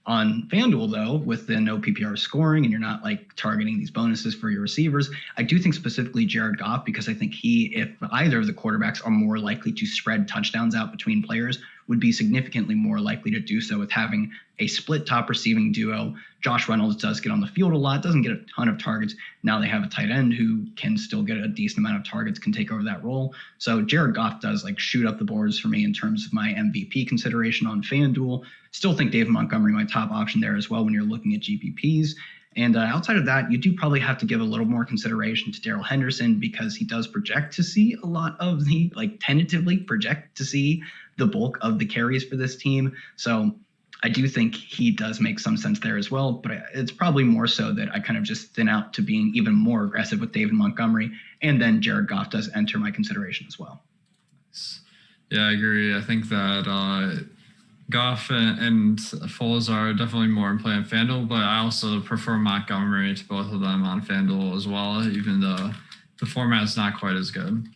On FanDuel, though, with the no PPR scoring, and you're not targeting these bonuses for your receivers, I do think specifically Jared Goff, because I think if either of the quarterbacks are more likely to spread touchdowns out between players, would be significantly more likely to do so with having a split top receiving duo. Josh Reynolds does get on the field a lot, doesn't get a ton of targets. Now they have a tight end who can still get a decent amount of targets, can take over that role. So Jared Goff does shoot up the boards for me in terms of my MVP consideration on FanDuel. Still think David Montgomery my top option there as well when you're looking at GPPs. And outside of that, you do probably have to give a little more consideration to Darrell Henderson, because he does project to see a lot of the, tentatively project to see the bulk of the carries for this team. So I do think he does make some sense there as well, but it's probably more so that I kind of just thin out to being even more aggressive with David Montgomery, and then Jared Goff does enter my consideration as well. Yeah, I agree. I think that Goff and Foles are definitely more in play on FanDuel, but I also prefer Montgomery to both of them on FanDuel as well, even though the format's not quite as good.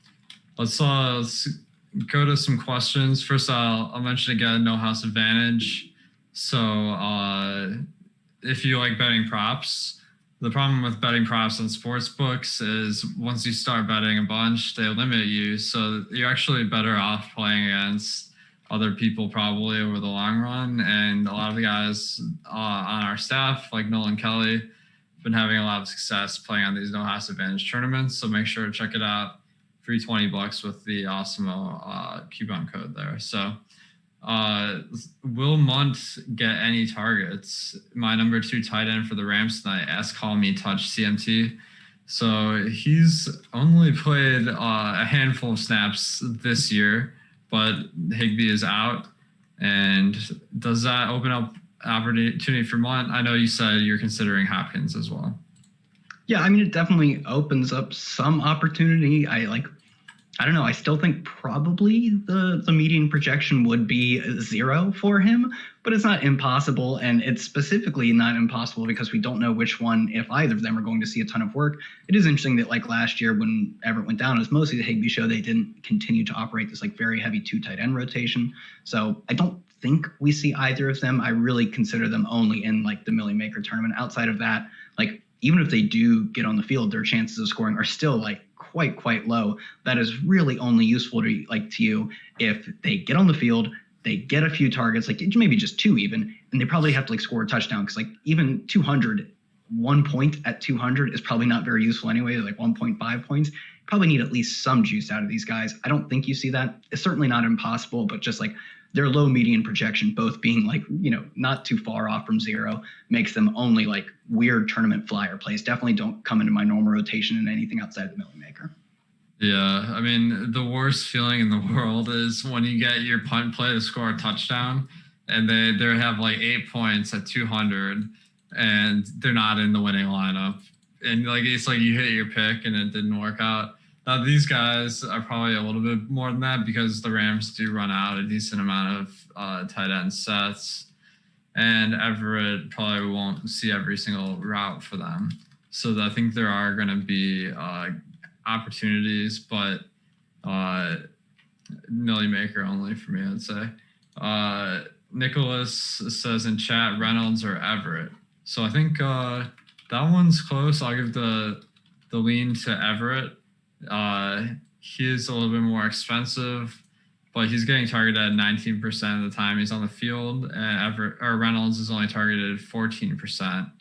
Let's go to some questions. First, I'll mention again, no house advantage. So if you like betting props, the problem with betting props on sports books is once you start betting a bunch, they limit you. So you're actually better off playing against other people probably over the long run. And a lot of the guys on our staff, like Nolan Kelly, have been having a lot of success playing on these no house advantage tournaments. So make sure to check it out. Free $20 with the Awesemo coupon code there. So will Munt get any targets? My number 2 tight end for the Rams tonight, call me touch CMT. So he's only played a handful of snaps this year, but Higbee is out. And does that open up opportunity for Munt? I know you said you're considering Hopkins as well. Yeah, I mean, it definitely opens up some opportunity. I don't know. I still think probably the median projection would be 0 for him, but it's not impossible. And it's specifically not impossible because we don't know which one, if either of them are going to see a ton of work. It is interesting that last year when Everett went down, it was mostly the Higbee show. They didn't continue to operate this very heavy 2 tight end rotation. So I don't think we see either of them. I really consider them only in like the Millie Maker tournament. Outside of that, like even if they do get on the field, their chances of scoring are still like quite low. That is really only useful to you if they get on the field, they get a few targets, like maybe just 2 even, and they probably have to like score a touchdown, because like even 200, 1 point at 200 is probably not very useful anyway, like 1.5 points. Probably need at least some juice out of these guys. I don't think you see that. It's certainly not impossible, but just like their low median projection, both being like, not too far off from 0, makes them only like weird tournament flyer plays. Definitely don't come into my normal rotation in anything outside the Millie Maker. Yeah, I mean, the worst feeling in the world is when you get your punt play to score a touchdown and they have like 8 points at 200 and they're not in the winning lineup. And like it's like you hit your pick and it didn't work out. Now, these guys are probably a little bit more than that because the Rams do run out a decent amount of tight end sets, and Everett probably won't see every single route for them. So I think there are going to be opportunities, but Millie Maker only for me, I'd say. Nicholas says in chat, Reynolds or Everett. So I think that one's close. I'll give the lean to Everett. He is a little bit more expensive, but he's getting targeted at 19% of the time he's on the field, and Reynolds is only targeted 14%.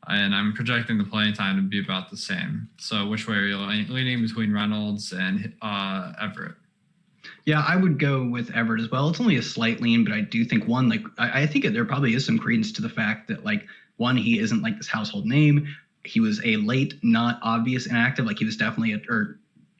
And I'm projecting the playing time to be about the same. So which way are you leaning between Reynolds and Everett? Yeah, I would go with Everett as well. It's only a slight lean, but I do think one, like, I think there probably is some credence to the fact that, like, one, he isn't like this household name. He was a late, not obvious inactive. Like, he was definitely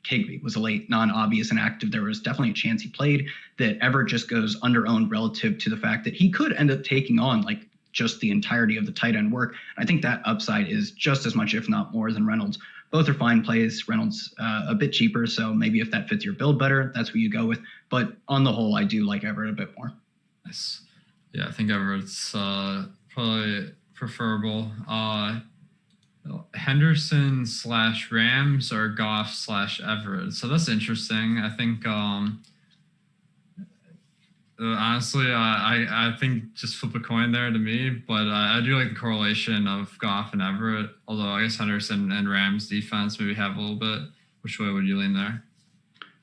Higbee was a late, non-obvious inactive. There was definitely a chance he played. That Everett just goes under-owned relative to the fact that he could end up taking on, like, just the entirety of the tight end work. I think that upside is just as much, if not more, than Reynolds. Both are fine plays. Reynolds a bit cheaper, so maybe if that fits your build better, that's what you go with. But on the whole, I do like Everett a bit more. Nice. Yeah, I think Everett's probably preferable. Henderson / Rams or Goff / Everett. So that's interesting. I think honestly, I think just flip a coin there to me, but I do like the correlation of Goff and Everett, although I guess Henderson and Rams defense maybe have a little bit. Which way would you lean there?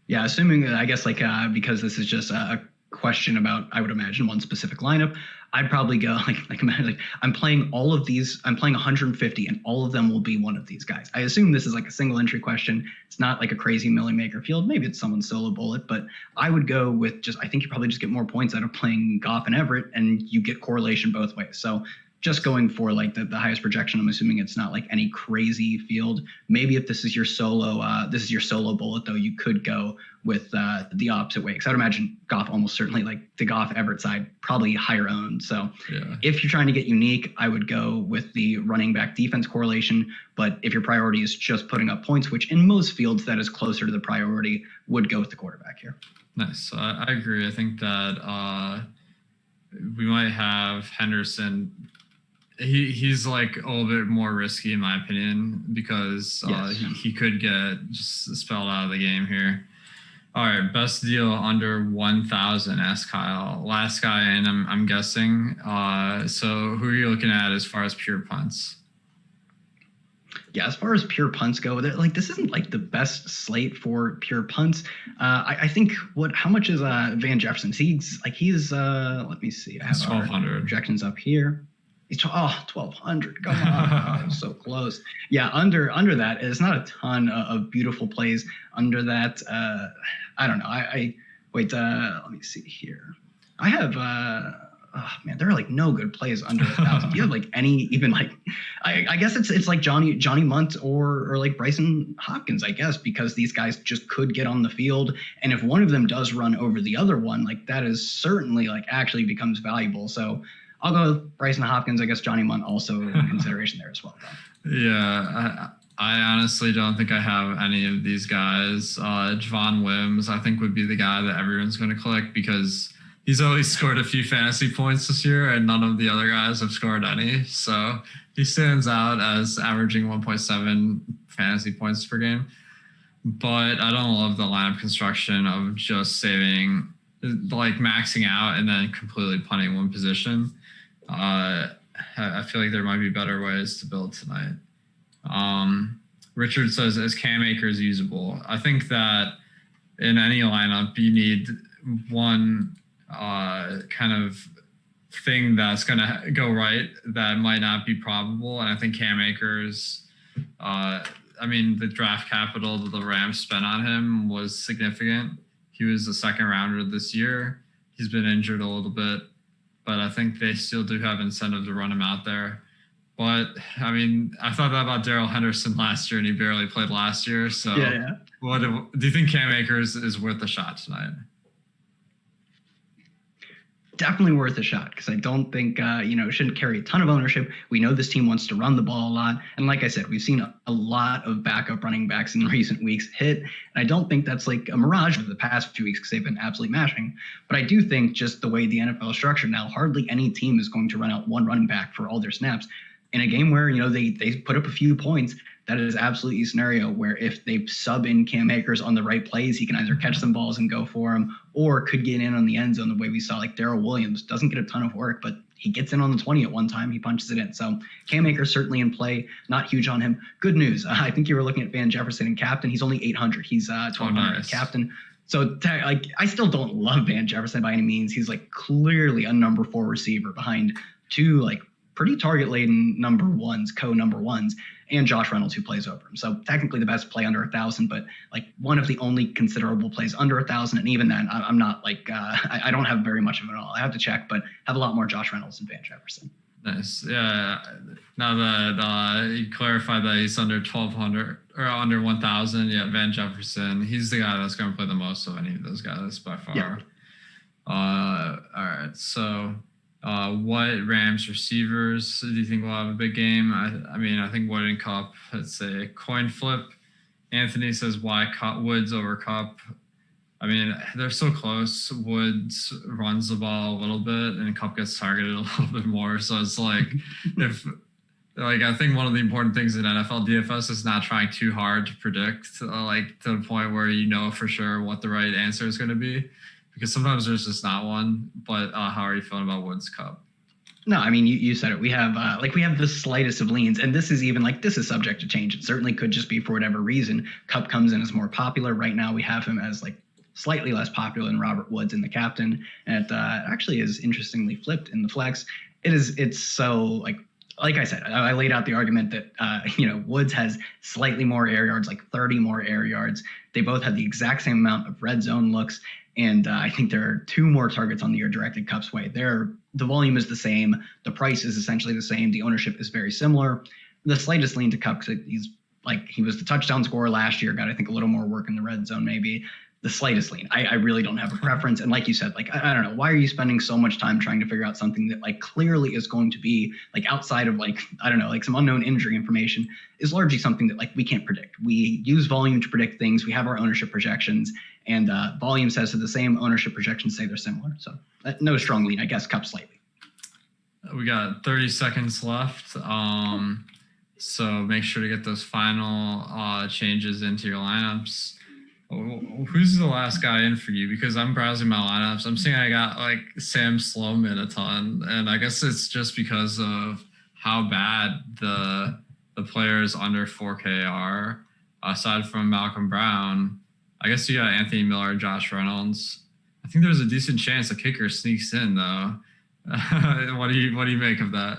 Yeah, assuming that, I guess, like, because this is just a question about, I would imagine, one specific lineup, I'd probably go like I'm playing all of these. I'm playing 150, and all of them will be one of these guys. I assume this is like a single entry question. It's not like a crazy Millie Maker field. Maybe it's someone's solo bullet, but I would go with I think you probably just get more points out of playing Goff and Everett, and you get correlation both ways. So just going for like the highest projection, I'm assuming it's not like any crazy field. Maybe if this is your solo bullet, though, you could go with the opposite way. Because I would imagine Goff almost certainly, like the Goff Everett side, probably higher owned. So yeah. If you're trying to get unique, I would go with the running back defense correlation. But if your priority is just putting up points, which in most fields that is closer to the priority, would go with the quarterback here. Nice. I agree. I think that we might have Henderson. He's like a little bit more risky in my opinion because yes. he could get just spelled out of the game here. All right, best deal under 1,000, asked Kyle. Last guy in, I'm guessing. So who are you looking at as far as pure punts? Yeah, as far as pure punts go, like this isn't like the best slate for pure punts. I think how much is Van Jefferson? He's let me see. I have 1,200 projections up here. He's 1,200. Come on, so close. Yeah, under that, it's not a ton of beautiful plays under that. I don't know. I wait. Let me see here. I have. There are like no good plays under 1,000. Do you have like any even like? I guess it's like Johnny Munt or like Bryson Hopkins, I guess, because these guys just could get on the field, and if one of them does run over the other one, like that is certainly like actually becomes valuable. So I'll go with Bryson Hopkins. I guess Johnny Munt also in consideration there as well, though. Yeah, I honestly don't think I have any of these guys. Javon Williams, I think, would be the guy that everyone's going to click because he's always scored a few fantasy points this year, and none of the other guys have scored any. So he stands out as averaging 1.7 fantasy points per game. But I don't love the lineup construction of just saving like maxing out and then completely punting one position. I feel like there might be better ways to build tonight. Richard says, is Cam Akers usable? I think that in any lineup, you need one kind of thing that's going to go right that might not be probable. And I think Cam Akers, the draft capital that the Rams spent on him was significant. He was a second rounder this year. He's been injured a little bit, but I think they still do have incentive to run him out there. But I thought that about Darrell Henderson last year, and he barely played last year. So, What do you think Cam Akers is worth a shot tonight? Definitely worth a shot, because I don't think, it shouldn't carry a ton of ownership. We know this team wants to run the ball a lot. And like I said, we've seen a lot of backup running backs in recent weeks hit. And I don't think that's like a mirage over the past few weeks, because they've been absolutely mashing. But I do think just the way the NFL is structured now, hardly any team is going to run out one running back for all their snaps. In a game where, they put up a few points, that is absolutely a scenario where if they sub in Cam Akers on the right plays, he can either catch some balls and go for them, or could get in on the end zone the way we saw like Darrell Williams. Doesn't get a ton of work, but he gets in on the 20 at one time. He punches it in. So Cam Akers certainly in play. Not huge on him. Good news. I think you were looking at Van Jefferson and captain. He's only 800. He's 1200 captain. So I still don't love Van Jefferson by any means. He's like clearly a number 4 receiver behind two like pretty target-laden number ones, co-number ones, and Josh Reynolds, who plays over him. So technically the best play under 1,000, but like one of the only considerable plays under 1,000. And even then, I'm not like, I don't have very much of it all. I have to check, but have a lot more Josh Reynolds than Van Jefferson. Nice. Yeah. Now that you clarified that he's under 1,200 or under 1,000, yeah, Van Jefferson, he's the guy that's going to play the most of any of those guys by far. Yeah. All right. So, what Rams receivers do you think will have a big game? I think Wood and Kupp, it's a coin flip. Anthony says, why Woods over Kupp? They're so close. Woods runs the ball a little bit and Kupp gets targeted a little bit more. So it's like, I think one of the important things in NFL DFS is not trying too hard to predict, to the point where you know for sure what the right answer is going to be. Because sometimes there's just not one. But how are you feeling about Woods Kupp? No, you said it. We have the slightest of leans, and this is even this is subject to change. It certainly could just be for whatever reason. Kupp comes in as more popular. Right now we have him as slightly less popular than Robert Woods in the captain. And it actually is interestingly flipped in the flex. It's so like I said, I laid out the argument that, Woods has slightly more air yards, 30 more air yards. They both have the exact same amount of red zone looks. And I think there are 2 more targets on the year directed Kupp's way. The volume is the same. The price is essentially the same. The ownership is very similar. The slightest lean to Kupp, he was the touchdown scorer last year, got, I think, a little more work in the red zone maybe. The slightest lean. I really don't have a preference. And like you said, I don't know, why are you spending so much time trying to figure out something that clearly is going to be outside of I don't know, some unknown injury information, is largely something that we can't predict. We use volume to predict things. We have our ownership projections, and volume says that the same ownership projections say they're similar. So no strong lean, I guess. Kupp slightly. We got 30 seconds left. So make sure to get those final changes into your lineups. Who's the last guy in for you? Because I'm browsing my lineups. I'm seeing I got Sam Sloman a ton, and I guess it's just because of how bad the players under 4K are. Aside from Malcolm Brown, I guess you got Anthony Miller, Josh Reynolds. I think there's a decent chance a kicker sneaks in though. What do you make of that?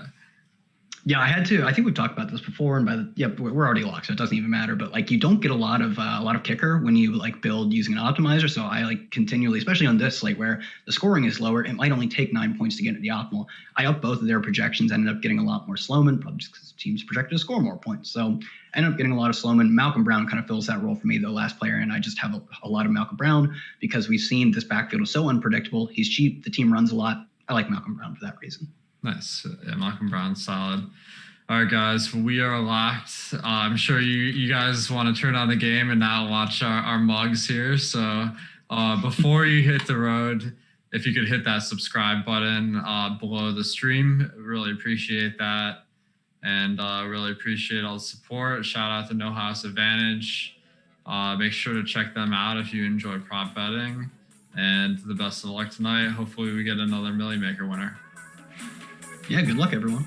Yeah, I think we've talked about this before, and we're already locked, so it doesn't even matter. But you don't get a lot of kicker when you build using an optimizer. So I continually, especially on this slate where the scoring is lower, it might only take 9 points to get into the optimal. I upped both of their projections, ended up getting a lot more Sloman, probably just because teams projected to score more points. So I ended up getting a lot of Sloman. Malcolm Brown kind of fills that role for me, the last player, and I just have a lot of Malcolm Brown because we've seen this backfield is so unpredictable. He's cheap. The team runs a lot. I like Malcolm Brown for that reason. Nice. Yeah, Malcolm Brown's solid. All right, guys, we are locked. I'm sure you guys want to turn on the game and not watch our mugs here. So before you hit the road, if you could hit that subscribe button below the stream, really appreciate that. And really appreciate all the support. Shout out to No House Advantage. Make sure to check them out if you enjoy prop betting. And the best of luck tonight. Hopefully we get another Millie Maker winner. Yeah, good luck, everyone.